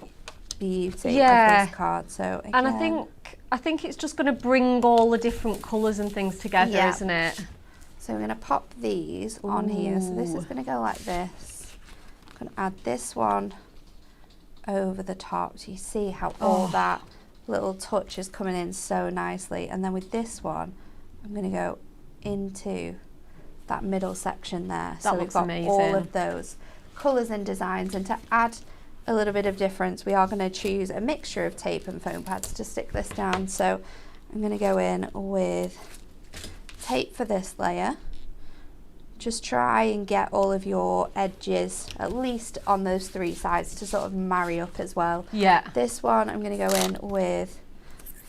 beauty of this card. So again, and I think it's just going to bring all the different colours and things together, isn't it? So we're going to pop these on here. So this is going to go like this. I'm going to add this one over the top. So you see how all that little touch is coming in so nicely. And then with this one, I'm going to go into that middle section there. That looks amazing. All of those colours and designs. And to add a little bit of difference, we are going to choose a mixture of tape and foam pads to stick this down. So I'm going to go in with tape for this layer. Just try and get all of your edges at least on those three sides to sort of marry up as well. Yeah. This one I'm going to go in with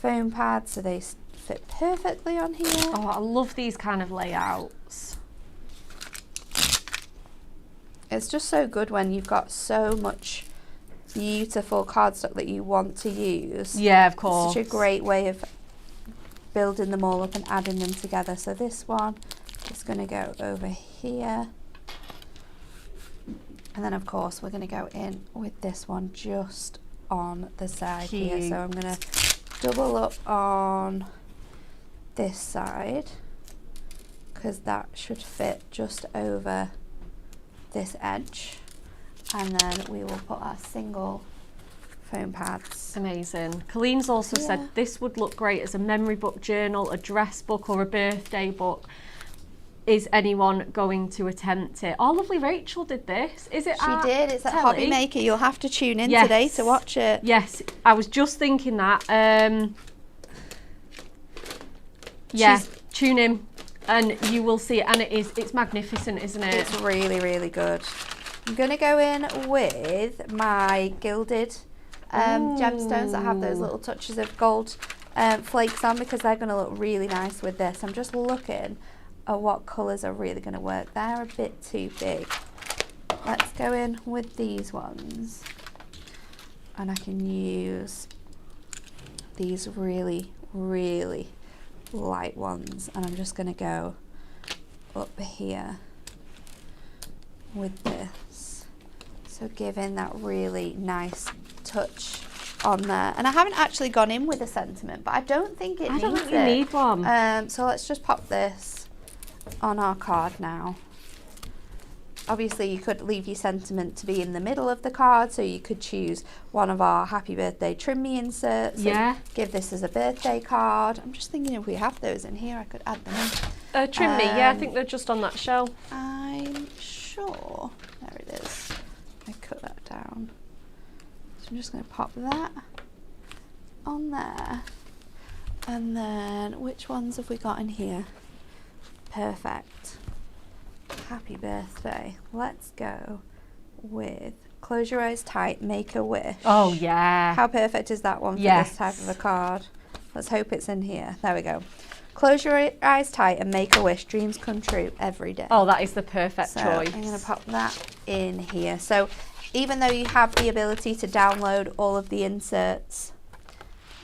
foam pads so they fit perfectly on here. Oh, I love these kind of layouts. It's just so good when you've got so much beautiful cardstock that you want to use. Yeah, of course. It's such a great way of building them all up and adding them together. So this one is going to go over here. And then of course we're going to go in with this one just on the side here. So I'm going to double up on this side because that should fit just over this edge. And then we will put our single foam pads. Amazing. Colleen's also said this would look great as a memory book journal, a dress book or a birthday book. Is anyone going to attempt it? Oh, lovely Rachel did this. Is it She did. It's at Hobby Maker. You'll have to tune in today to watch it. Yes, I was just thinking that. Tune in and you will see it. And it's magnificent, isn't it? It's really, really good. I'm going to go in with my gilded gemstones that have those little touches of gold flakes on because they're going to look really nice with this. I'm just looking at what colours are really going to work. They're a bit too big. Let's go in with these ones. And I can use these really, really light ones. And I'm just going to go up here with this. So giving that really nice touch on there. And I haven't actually gone in with a sentiment, but I don't think it needs it. I don't think you need one. So let's just pop this on our card now. Obviously you could leave your sentiment to be in the middle of the card, so you could choose one of our happy birthday trim me inserts. Yeah. Give this as a birthday card. I'm just thinking if we have those in here I could add them in. Trim me, yeah, I think they're just on that shelf. I'm sure. There it is. I cut that down. So I'm just going to pop that on there. And then which ones have we got in here? Perfect. Happy birthday. Let's go with close your eyes tight, make a wish. Oh yeah. How perfect is that one for this type of a card? Let's hope it's in here. There we go. Close your eyes tight and make a wish. Dreams come true every day. Oh, that is the perfect choice. I'm going to pop that in here. So even though you have the ability to download all of the inserts,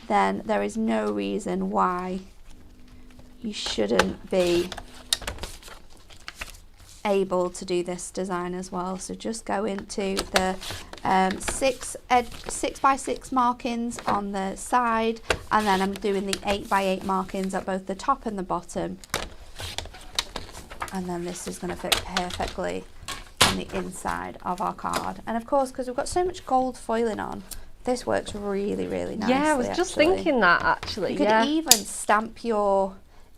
then there is no reason why you shouldn't be able to do this design as well. So just go into the 6x6 markings on the side, and then I'm doing the 8x8 markings at both the top and the bottom, and then this is going to fit perfectly on the inside of our card. And of course, because we've got so much gold foiling on, this works really, really nicely. Yeah, I was just thinking that actually. You could even stamp your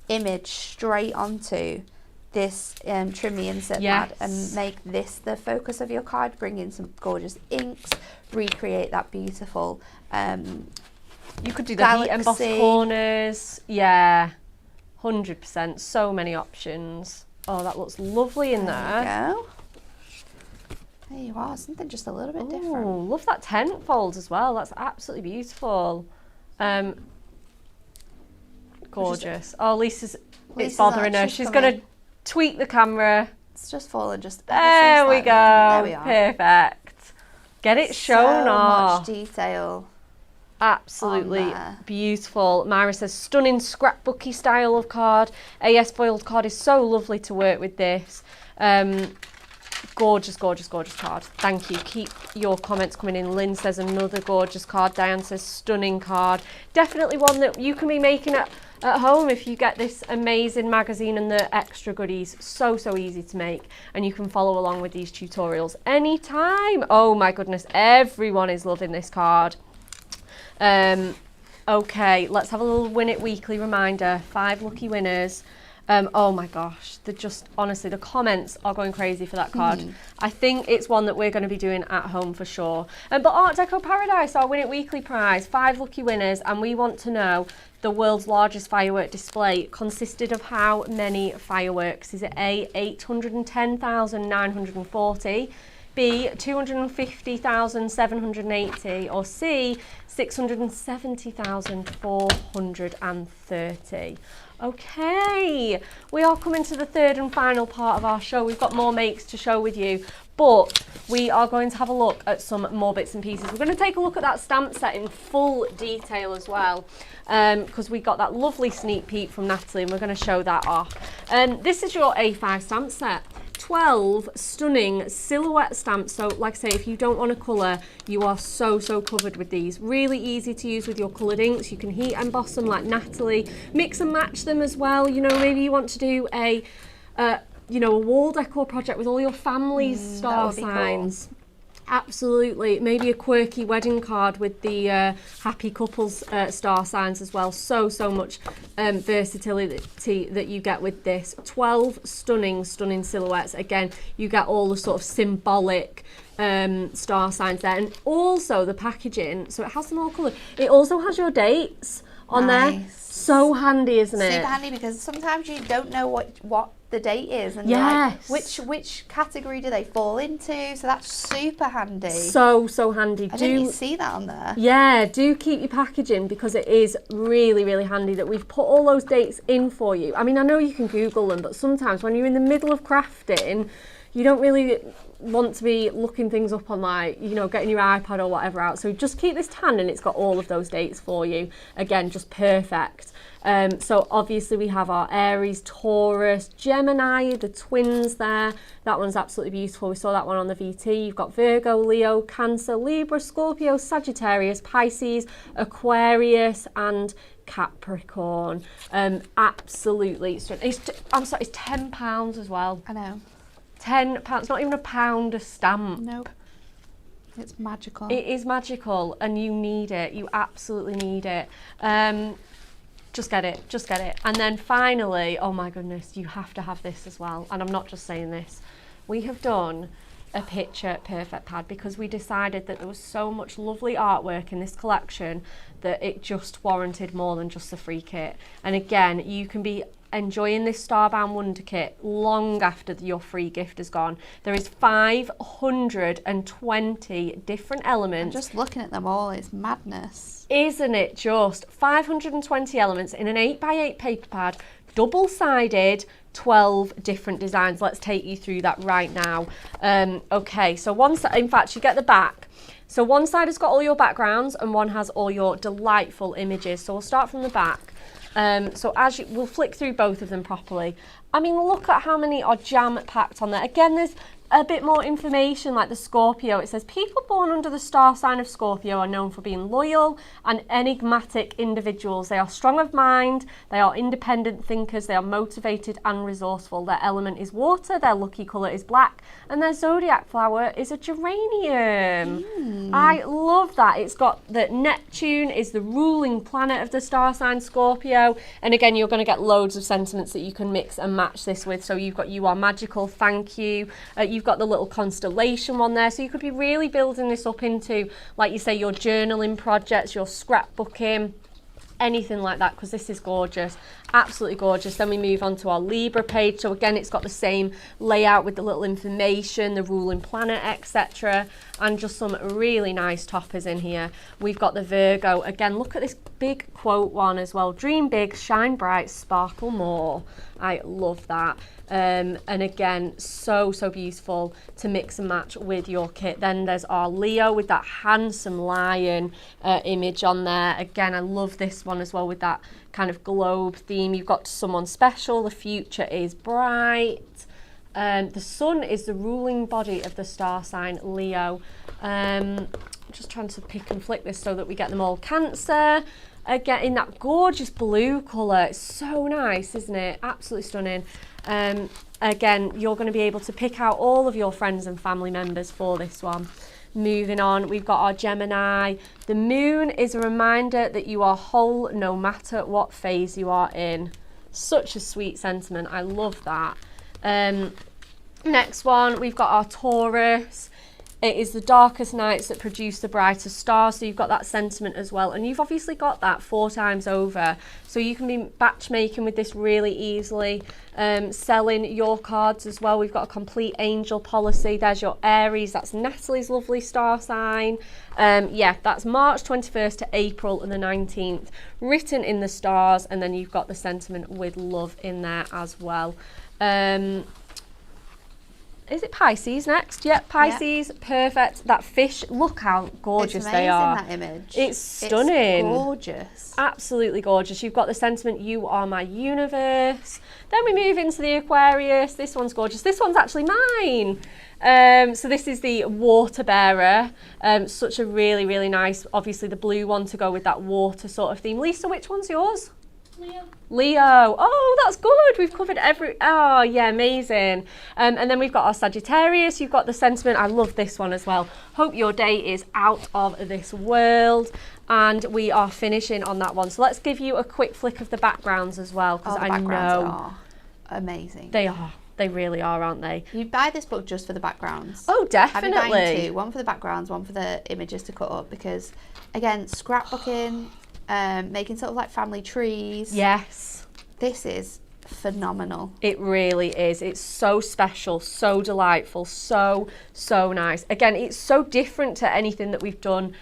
image straight onto this trim me insert pad and make this the focus of your card, bring in some gorgeous inks, recreate that beautiful you could do the heat embossed corners. Yeah. 100%. So many options. Oh, that looks lovely in there. There you go. There you are, something just a little bit different. Oh, love that tent fold as well. That's absolutely beautiful. Gorgeous. Oh, Lisa's it's bothering her. She's going to tweak the camera. It's just fallen just there we go. There we are. Perfect. Get it shown off. So much detail. Absolutely beautiful. Myra says, stunning scrapbooky style of card. AS foiled card is so lovely to work with this. Gorgeous, gorgeous, gorgeous card. Thank you. Keep your comments coming in. Lynn says another gorgeous card. Diane says stunning card. Definitely one that you can be making at home if you get this amazing magazine and the extra goodies. So easy to make, and you can follow along with these tutorials anytime. Oh my goodness, everyone is loving this card. Okay, let's have a little Win It Weekly reminder. 5 lucky winners. Oh my gosh, honestly, the comments are going crazy for that card. I think it's one that we're going to be doing at home for sure. But Art Deco Paradise, our Win It Weekly prize, 5 lucky winners, and we want to know the world's largest firework display consisted of how many fireworks? Is it A, 810,940, B, 250,780, or C, 670,430? Okay, we are coming to the third and final part of our show. We've got more makes to show with you, but we are going to have a look at some more bits and pieces. We're going to take a look at that stamp set in full detail as well, because we got that lovely sneak peek from Natalie, and we're going to show that off. This is your A5 stamp set. 12 stunning silhouette stamps. So like I say, if you don't want to colour, you are so covered with these. Really easy to use with your coloured inks. You can heat emboss them like Natalie. Mix and match them as well. You know, maybe you want to do a wall decor project with all your family's star signs. Cool. Absolutely. Maybe a quirky wedding card with the happy couples star signs as well. So much versatility that you get with this. 12 stunning silhouettes. Again, you get all the sort of symbolic star signs there, and also the packaging. So it has them all coloured. It also has your dates on there. So handy, isn't it? Super handy, because sometimes you don't know what the date is, and yes, you're like, which category do they fall into? So that's super handy. So handy. I didn't see that on there. Yeah, do keep your packaging, because it is really handy that we've put all those dates in for you. I mean, I know you can Google them, but sometimes when you're in the middle of crafting, you don't really want to be looking things up on, like, you know, getting your iPad or whatever out. So just keep this to hand, and it's got all of those dates for you. Again, just perfect. So obviously we have our Aries, Taurus, Gemini, the twins there. That one's absolutely beautiful. We saw that one on the VT. You've got Virgo, Leo, Cancer, Libra, Scorpio, Sagittarius, Pisces, Aquarius, and Capricorn. Absolutely. It's £10 as well. I know. £10, not even a pound a stamp. Nope. It's magical. It is magical, and you need it. You absolutely need it. Just get it. And then finally, oh my goodness, you have to have this as well. And I'm not just saying this. We have done a picture perfect pad, because we decided that there was so much lovely artwork in this collection that it just warranted more than just a free kit. And again, you can be enjoying this Starbound Wonder Kit long after your free gift is gone. There is 520 different elements. I'm just looking at them all, it's madness. Isn't it just? 520 elements in an 8x8 paper pad, double-sided, 12 different designs. Let's take you through that right now. Okay, so one side, in fact, you get the back. So one side has got all your backgrounds, and one has all your delightful images. So we'll start from the back. So we'll flick through both of them properly. I mean, look at how many are jam-packed on there. Again, there's a bit more information, like the Scorpio. It says, people born under the star sign of Scorpio are known for being loyal and enigmatic individuals. They are strong of mind, they are independent thinkers, they are motivated and resourceful. Their element is water, their lucky colour is black, and their zodiac flower is a geranium. I love that. It's got that Neptune is the ruling planet of the star sign Scorpio, and again, you're going to get loads of sentiments that you can mix and match this with. So you've got you are magical, thank you. You've got the little constellation one there, so you could be really building this up into, like you say, your journaling projects, your scrapbooking. anything like that, because this is gorgeous, absolutely gorgeous. Then we move on to our Libra page. So again, it's got the same layout with the little information, the ruling planet, etc., and just some really nice toppers in here. We've got the Virgo. Again, look at this big quote one as well. Dream big, shine bright, sparkle more. I love that. And again, so beautiful to mix and match with your kit. Then there's our Leo with that handsome lion image on there. Again, I love this one as well with that kind of globe theme. You've got someone special, the future is bright. The sun is the ruling body of the star sign Leo. Just trying to pick and flick this so that we get them all. Cancer, again in that gorgeous blue colour. It's so nice, isn't it? Absolutely stunning. Again, you're going to be able to pick out all of your friends and family members for this one. Moving on, we've got our Gemini. The moon is a reminder that you are whole no matter what phase you are in. Such a sweet sentiment. I love that. Next one, we've got our Taurus. It is the darkest nights that produce the brightest stars. So you've got that sentiment as well. And you've obviously got that 4 times over. So you can be batch making with this really easily. Selling your cards as well. We've got a complete angel policy. There's your Aries. That's Natalie's lovely star sign. Yeah, that's March 21st to April and the 19th. Written in the stars. And then you've got the sentiment with love in there as well. Is it Pisces next? Yep, Pisces, yep. Perfect. That fish, look how gorgeous they are. That image. It's stunning. It's gorgeous. Absolutely gorgeous. You've got the sentiment, you are my universe. Then we move into the Aquarius. This one's gorgeous. This one's actually mine. So this is the water bearer. Such a really nice, obviously the blue one to go with that water sort of theme. Lisa, which one's yours? Leo. Oh, that's good. We've covered oh yeah, amazing. And then we've got our Sagittarius. You've got the sentiment. I love this one as well. Hope your day is out of this world. And we are finishing on that one. So let's give you a quick flick of the backgrounds as well, because I know are amazing. They are. They really are, aren't they? You'd buy this book just for the backgrounds. Oh, definitely. I'd be buying 2. One for the backgrounds, one for the images to cut up, because again, scrapbooking, making sort of like family trees. Yes. This is phenomenal. It really is. It's so special, so delightful, so nice. Again, it's so different to anything that we've done.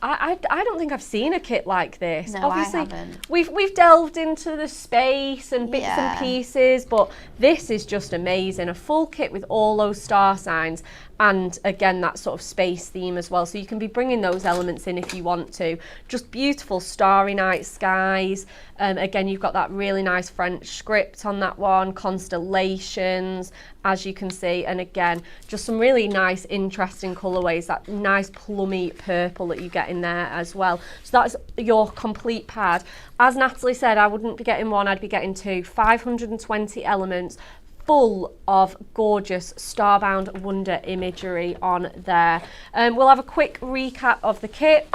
I don't think I've seen a kit like this. No, obviously, I haven't. We've delved into the space and bits and pieces, but this is just amazing. A full kit with all those star signs, and again that sort of space theme as well. So you can be bringing those elements in if you want to. Just beautiful starry night skies. Again, you've got that really nice French script on that one, constellations, as you can see, and again, just some really nice, interesting colourways. That nice plummy purple that you get in there as well. So that's your complete pad. As Natalie said, I wouldn't be getting 1, I'd be getting 2. 520 elements, full of gorgeous starbound wonder imagery on there. We'll have a quick recap of the kit.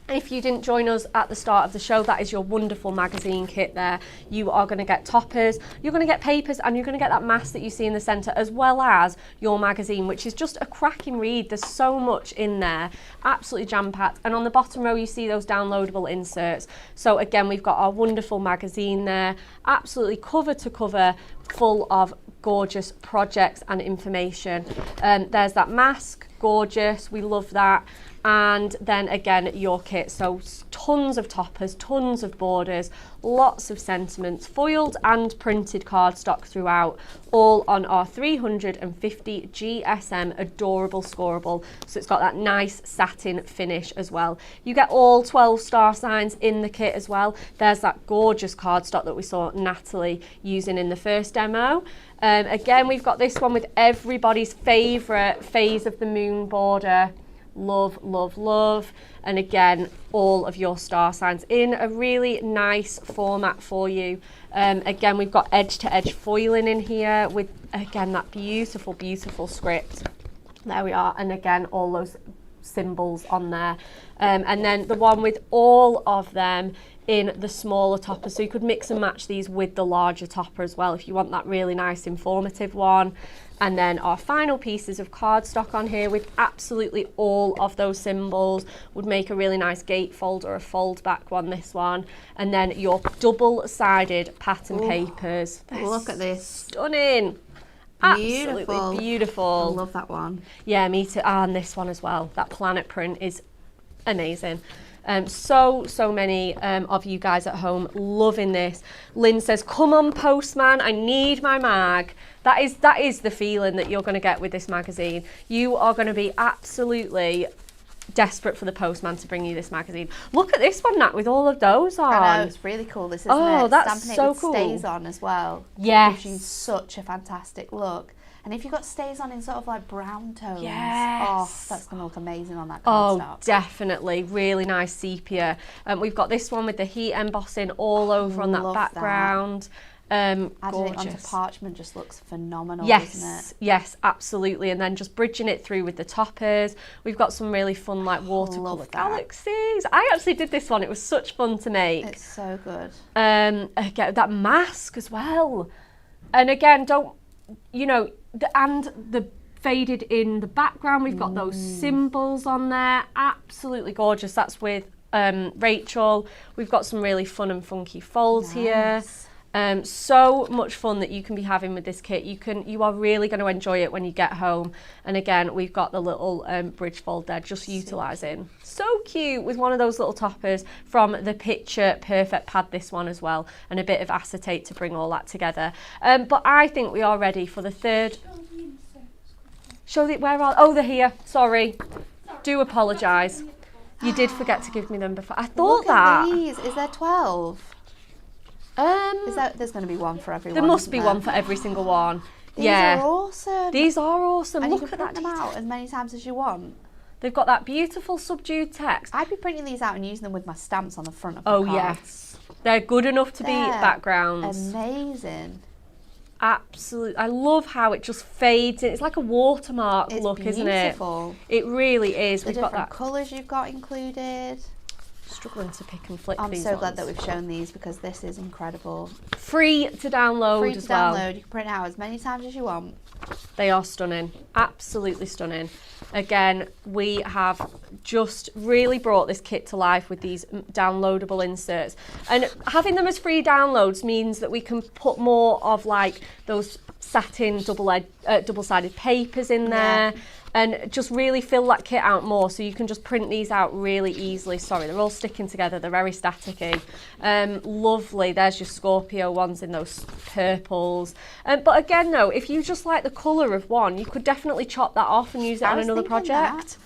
If you didn't join us at the start of the show, that is your wonderful magazine kit there. You are going to get toppers, you're going to get papers, and you're going to get that mask that you see in the centre, as well as your magazine, which is just a cracking read. There's so much in there, absolutely jam-packed. And on the bottom row, you see those downloadable inserts. So again, we've got our wonderful magazine there, absolutely cover to cover, full of gorgeous projects and information. There's that mask, gorgeous, we love that. And then again, your kit, so tons of toppers, tons of borders, lots of sentiments, foiled and printed cardstock throughout, all on our 350 GSM adorable scorable. So it's got that nice satin finish as well. You get all 12 star signs in the kit as well. There's that gorgeous cardstock that we saw Natalie using in the first demo. Again, we've got this one with everybody's favourite phase of the moon border. Love, love, love. And again, all of your star signs in a really nice format for you. Again, we've got edge to edge foiling in here with, again, that beautiful, beautiful script. There we are. And again, all those symbols on there. And then the one with all of them in the smaller topper, so you could mix and match these with the larger topper as well if you want that really nice informative one. And then our final pieces of cardstock on here with absolutely all of those symbols would make a really nice gatefold or a fold back one, this one. And then your double-sided pattern papers. Look at this. Stunning. Beautiful. Absolutely beautiful. I love that one. Yeah, me too. And this one as well. That planet print is amazing. So many of you guys at home loving this. Lynn says, come on postman, I need my mag. That is the feeling that you're going to get with this magazine. You are going to be absolutely desperate for the postman to bring you this magazine. Look at this one, Nat, with all of those on. I know, it's really cool, this, isn't it? Oh, that's Stamping so it with cool. stays on as well. Yes. Gives you such a fantastic look. And if you've got stays on in sort of like brown tones, Yes. oh, that's going to look amazing on that Oh, cardstock. definitely. Really nice sepia. We've got this one with the heat embossing all over on that Love background. Adding Gorgeous. it onto parchment just looks phenomenal, Yes, doesn't it? yes, absolutely. And then just bridging it through with the toppers. We've got some really fun like watercolour Love that. galaxies. I actually did this one. It was such fun to make. It's so good. Again, that mask as well. And again, the faded in the background. We've got those symbols on there. Absolutely gorgeous. That's with Rachel. We've got some really fun and funky folds here. So much fun that you can be having with this kit. You are really going to enjoy it when you get home. And again, we've got the little bridge fold there, just utilising. So cute with one of those little toppers from the Picture Perfect pad, this one as well, and a bit of acetate to bring all that together. But I think we are ready for the third. They're here. Sorry. Do apologise. You did forget to give me them before. I thought Look that. at these. Is there 12? There's going to be one for everyone. There must be isn't one for every single one. These yeah. are awesome. These are awesome. And Look you can at that print them out detail. as many times as you want. They've got that beautiful subdued text. I'd be printing these out and using them with my stamps on the front of my Oh cards. yes. They're good enough to be They're backgrounds. Amazing. Absolutely. I love how it just fades in. It's like a watermark It's look, isn't it? beautiful. It really is. The We've got different that. colours you've got included. Struggling to pick and flick I'm these so glad ones. that we've shown these because this is incredible. Free to download Free as to well. download. You can print it out as many times as you want. They are stunning, absolutely stunning. Again, we have just really brought this kit to life with these downloadable inserts. And having them as free downloads means that we can put more of like those satin double-sided papers in there. And just really fill that kit out more, so you can just print these out really easily. Sorry, they're all sticking together, they're very staticky. Lovely, there's your Scorpio ones in those purples. But again though, if you just like the colour of one, you could definitely chop that off and use it on another project.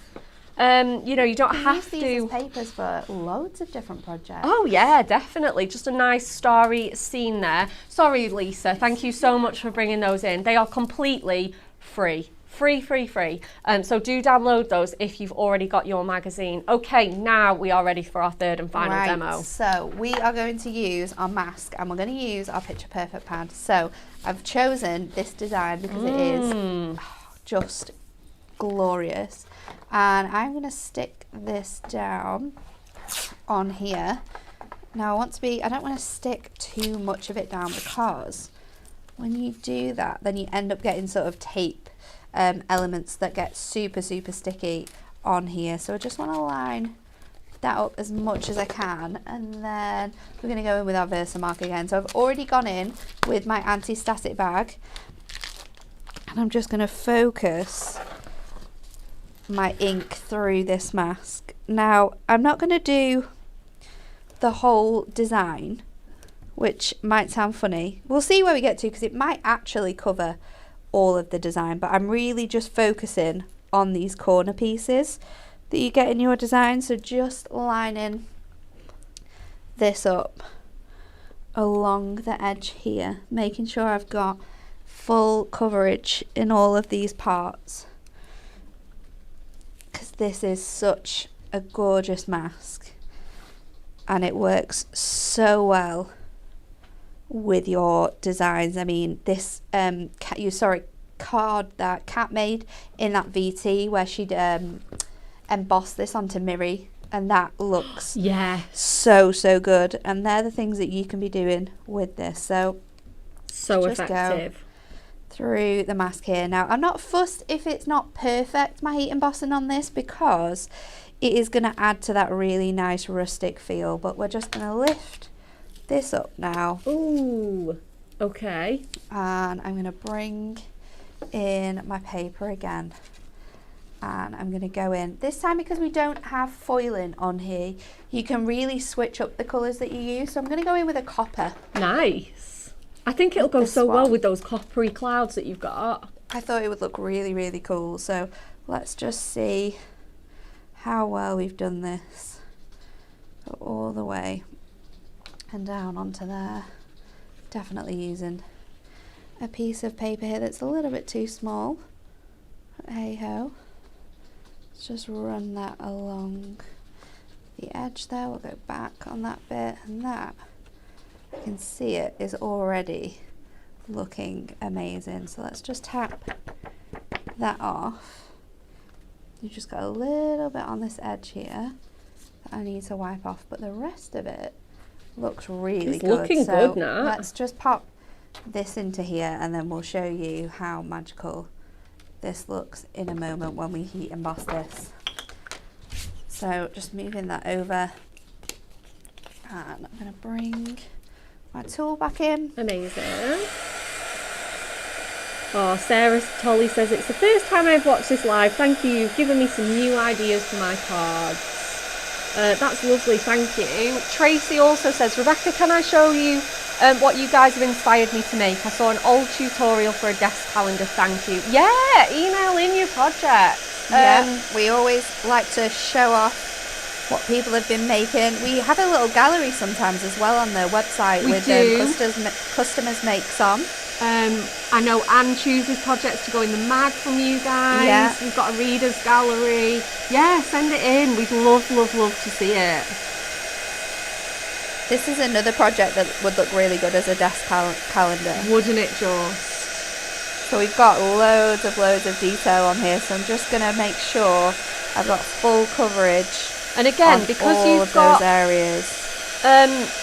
You don't have to use these as papers for loads of different projects. Oh yeah, definitely. Just a nice starry scene there. Sorry, Lisa. Thank you so much for bringing those in. They are completely free. Free. So do download those if you've already got your magazine. Okay, now we are ready for our third and final demo. So we are going to use our mask and we're going to use our Picture Perfect pad. So I've chosen this design because it is just glorious. And I'm going to stick this down on here. Now I don't want to stick too much of it down because when you do that, then you end up getting sort of tape elements that get super sticky on here. So I just want to line that up as much as I can, and then we're going to go in with our Versamark again. So I've already gone in with my anti-static bag and I'm just going to focus my ink through this mask. Now I'm not going to do the whole design, which might sound funny. We'll see where we get to because it might actually cover all of the design, but I'm really just focusing on these corner pieces that you get in your design. So just lining this up along the edge here, making sure I've got full coverage in all of these parts, because this is such a gorgeous mask and it works so well with your designs. I mean, this card that Kat made in that VT where she'd embossed this onto Miri, and that looks so good. And they're the things that you can be doing with this. So just effective. Go through the mask here. Now, I'm not fussed if it's not perfect, my heat embossing on this, because it is going to add to that really nice rustic feel. But we're just going to lift this up now. Ooh, okay. And I'm going to bring in my paper again. And I'm going to go in. This time, because we don't have foiling on here, you can really switch up the colours that you use. So I'm going to go in with a copper. Nice. I think it'll go so well with those coppery clouds that you've got. I thought it would look really, really cool. So let's just see how well we've done this. Go all the way and down onto there. Definitely using a piece of paper here that's a little bit too small. But hey ho. Let's just run that along the edge there. We'll go back on that bit, and that, I can see it is already looking amazing. So let's just tap that off. You've just got a little bit on this edge here that I need to wipe off, but the rest of it looks really good. It's looking good now. Let's just pop this into here, and then we'll show you how magical this looks in a moment when we heat emboss this. So just moving that over, and I'm going to bring my tool back in. Amazing. Oh, Sarah Tolley says, it's the first time I've watched this live. Thank you. You've given me some new ideas for my cards. That's lovely. Thank you. Tracy also says, Rebecca, can I show you what you guys have inspired me to make? I saw an old tutorial for a desk calendar. Thank you. Yeah, email in your project. We always like to show off what people have been making. We have a little gallery sometimes as well on the website with customers make some. I know Anne chooses projects to go in the mag from you guys. Yeah. We've got a readers gallery. Yeah, send it in. We'd love to see it. This is another project that would look really good as a desk calendar. Wouldn't it just? So we've got loads of detail on here. So I'm just going to make sure I've got full coverage. And again, because all of those areas.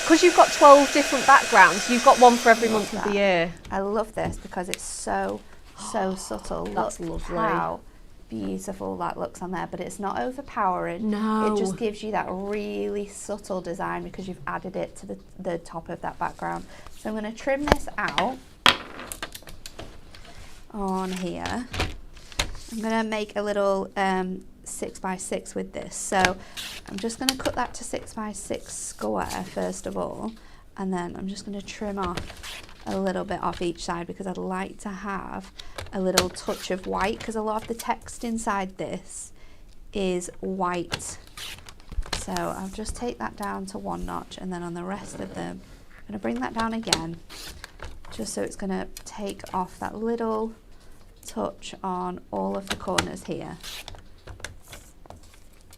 Because you've got 12 different backgrounds, you've got one for every month of the year. I love this because it's so subtle. That's Look lovely. how beautiful that looks on there, but it's not overpowering. No. It just gives you that really subtle design because you've added it to the top of that background. So I'm going to trim this out on here. I'm going to make a little 6x6 with this. So I'm just going to cut that to 6x6 square first of all, and then I'm just going to trim off a little bit off each side because I'd like to have a little touch of white, because a lot of the text inside this is white. So I'll just take that down to 1 notch, and then on the rest of them I'm going to bring that down again, just so it's going to take off that little touch on all of the corners here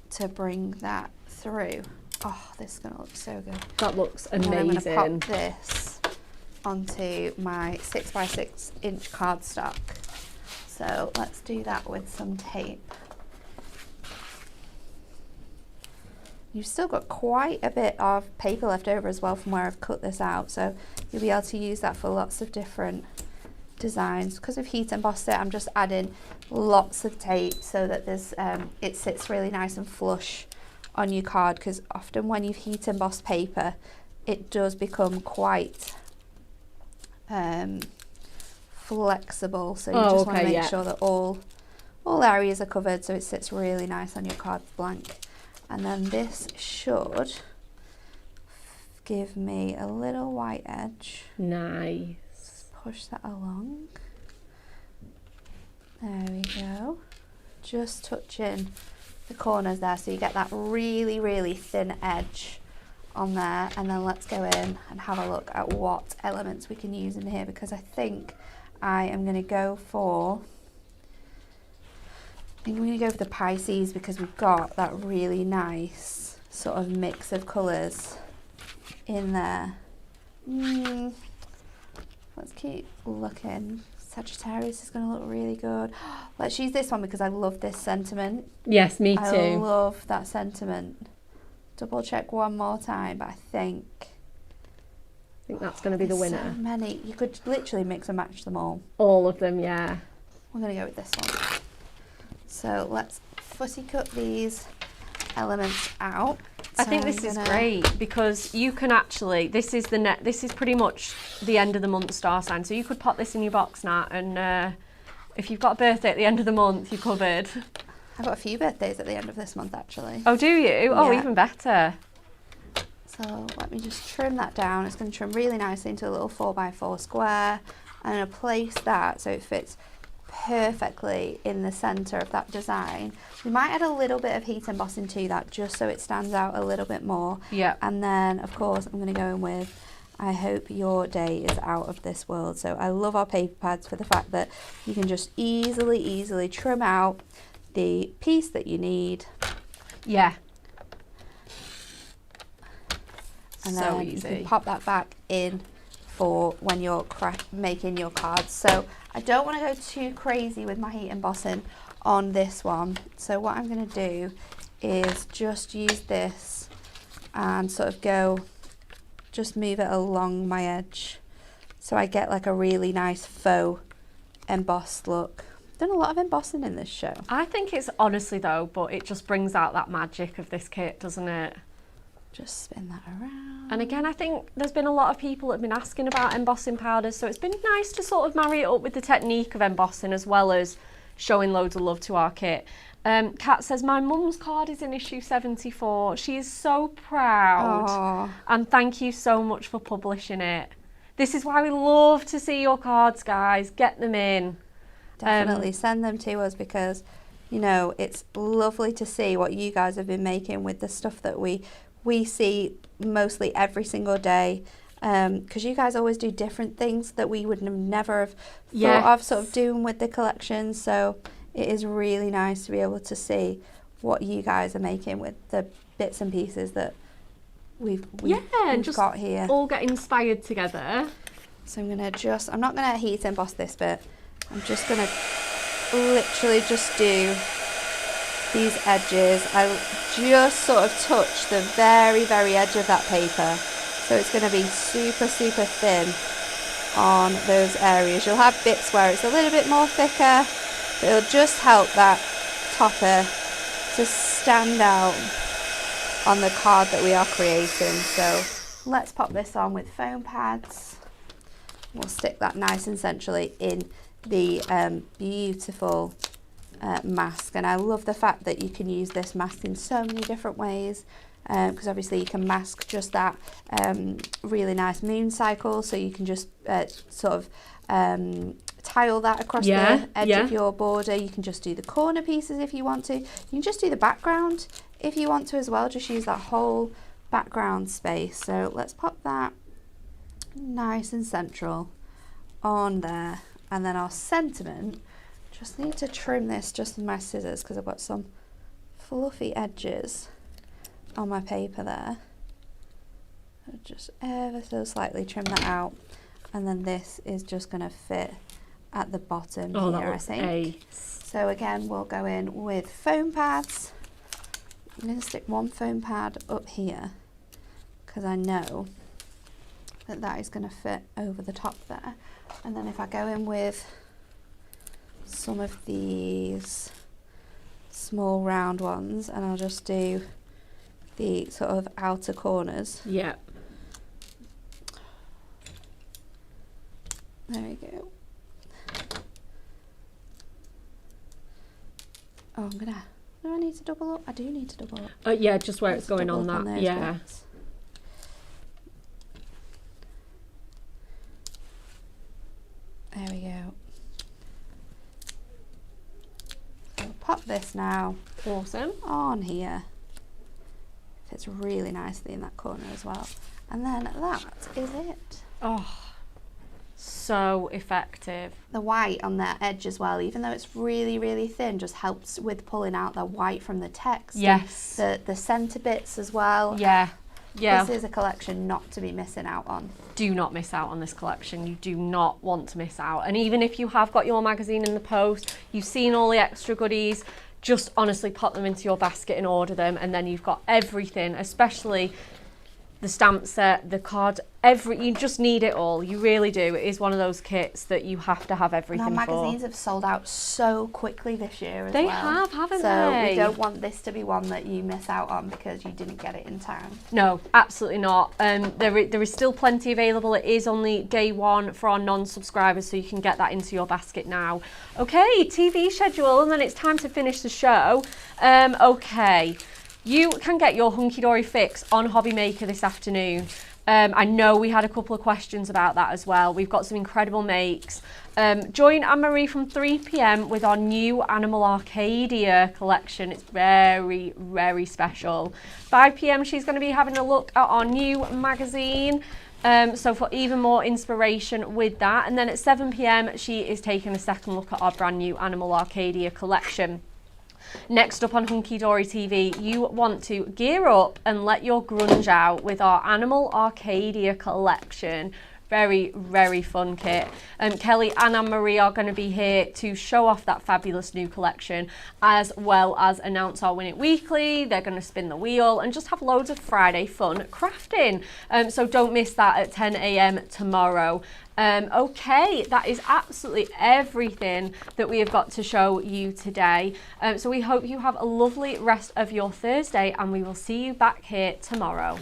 to bring that through. Oh, this is going to look so good. That looks amazing. And I'm going to pop this onto my 6x6 inch cardstock. So let's do that with some tape. You've still got quite a bit of paper left over as well from where I've cut this out, so you'll be able to use that for lots of different designs. Because we've heat embossed it, I'm just adding lots of tape so that there's it sits really nice and flush on your card, because often when you've heat embossed paper it does become quite flexible, so you just want to make sure that all areas are covered so it sits really nice on your card blank. And then this should give me a little white edge. Nice. Push that along. There we go. Just touching the corners there so you get that really thin edge on there. And then let's go in and have a look at what elements we can use in here, because I think I am going to go for the Pisces, because we've got that really nice sort of mix of colours in there. Let's keep looking. Sagittarius is going to look really good. Let's use this one because I love this sentiment. Yes, me too. I love that sentiment. Double check one more time, but I think that's going to be the winner. So many. You could literally mix and match them all. All of them, yeah. We're going to go with this one. So let's footy cut these elements out. I think this is great because you can actually, this is pretty much the end of the month star sign. So you could pop this in your box, Nat, and if you've got a birthday at the end of the month, you're covered. I've got a few birthdays at the end of this month, actually. Oh, do you? Yeah. Oh, even better. So let me just trim that down. It's going to trim really nicely into a little 4x4 square. I'm going to place that so it fits perfectly in the centre of that design. We might add a little bit of heat embossing to that just so it stands out a little bit more. Yeah. And then, of course, I'm going to go in with I hope your day is out of this world. So I love our paper pads for the fact that you can just easily trim out the piece that you need. Yeah. And so then easy. you can pop that back in for when you're making your cards. So I don't want to go too crazy with my heat embossing on this one. So what I'm going to do is just use this and sort of just move it along my edge so I get like a really nice faux embossed look. Done a lot of embossing in this show. I think it's honestly though, but it just brings out that magic of this kit, doesn't it? Just spin that around. And again, I think there's been a lot of people that have been asking about embossing powders, so it's been nice to sort of marry it up with the technique of embossing as well as showing loads of love to our kit. Kat says, my mum's card is in issue 74. She is so proud. Aww. And thank you so much for publishing it. This is why we love to see your cards, guys. Get them in. Definitely send them to us because, you know, it's lovely to see what you guys have been making with the stuff that we see mostly every single day, because you guys always do different things that we would never have thought of sort of doing with the collection. So it is really nice to be able to see what you guys are making with the bits and pieces that we've just got here. All get inspired together. So I'm not going to heat emboss this bit. I'm just going to literally just do these edges. I just sort of touch the very edge of that paper, so it's going to be super thin on those areas. You'll have bits where it's a little bit more thicker, but it'll just help that topper to stand out on the card that we are creating. So let's pop this on with foam pads. We'll stick that nice and centrally in the beautiful mask, and I love the fact that you can use this mask in so many different ways, because obviously you can mask just that really nice moon cycle, so you can just sort of tile that across the edge of your border. You can just do the corner pieces if you want to. You can just do the background if you want to as well, just use that whole background space. So let's pop that nice and central on there, and then our sentiment, just need to trim this just with my scissors because I've got some fluffy edges on my paper there. So just ever so slightly trim that out, and then this is just going to fit at the bottom here, I think. Ace. So again, we'll go in with foam pads. I'm going to stick one foam pad up here because I know that that is going to fit over the top there. And then if I go in with some of these small round ones, and I'll just do the sort of outer corners. Yeah. There we go. Oh, do I need to double up? I do need to double up. Yeah, just where it's going on that. Yeah. Bits. There we go. So pop this now. Awesome. On here. Fits really nicely in that corner as well. And then that is it. Oh, so effective. The white on that edge as well, even though it's really thin, just helps with pulling out the white from the text. Yes. And the centre bits as well. Yeah. Yeah. This is a collection not to be missing out on. Do not miss out on this collection. You do not want to miss out. And even if you have got your magazine in the post, you've seen all the extra goodies, just honestly pop them into your basket and order them, and then you've got everything, especially the stamp set, the card, you just need it all. You really do. It is one of those kits that you have to have everything and our for. magazines have sold out so quickly this year as They well. have, haven't so they? we don't want this to be one that you miss out on because you didn't get it in time. No, absolutely not. There is still plenty available. It is only day one for our non-subscribers, so you can get that into your basket now. Okay, TV schedule, and then it's time to finish the show. Okay. You can get your Hunkydory fix on Hobby Maker this afternoon. I know we had a couple of questions about that as well. We've got some incredible makes. Join Anne-Marie from 3 p.m. with our new Animal Arcadia collection. It's very, very special. 5 p.m. she's going to be having a look at our new magazine. So for even more inspiration with that. And then at 7 p.m. she is taking a second look at our brand new Animal Arcadia collection. Next up on Hunkydory TV, you want to gear up and let your grunge out with our Animal Arcadia collection. Very, very fun kit. Kelly and Anne-Marie are going to be here to show off that fabulous new collection, as well as announce our Win It Weekly. They're going to spin the wheel and just have loads of Friday fun crafting. So don't miss that at 10 a.m. tomorrow. Okay, that is absolutely everything that we have got to show you today. So we hope you have a lovely rest of your Thursday, and we will see you back here tomorrow.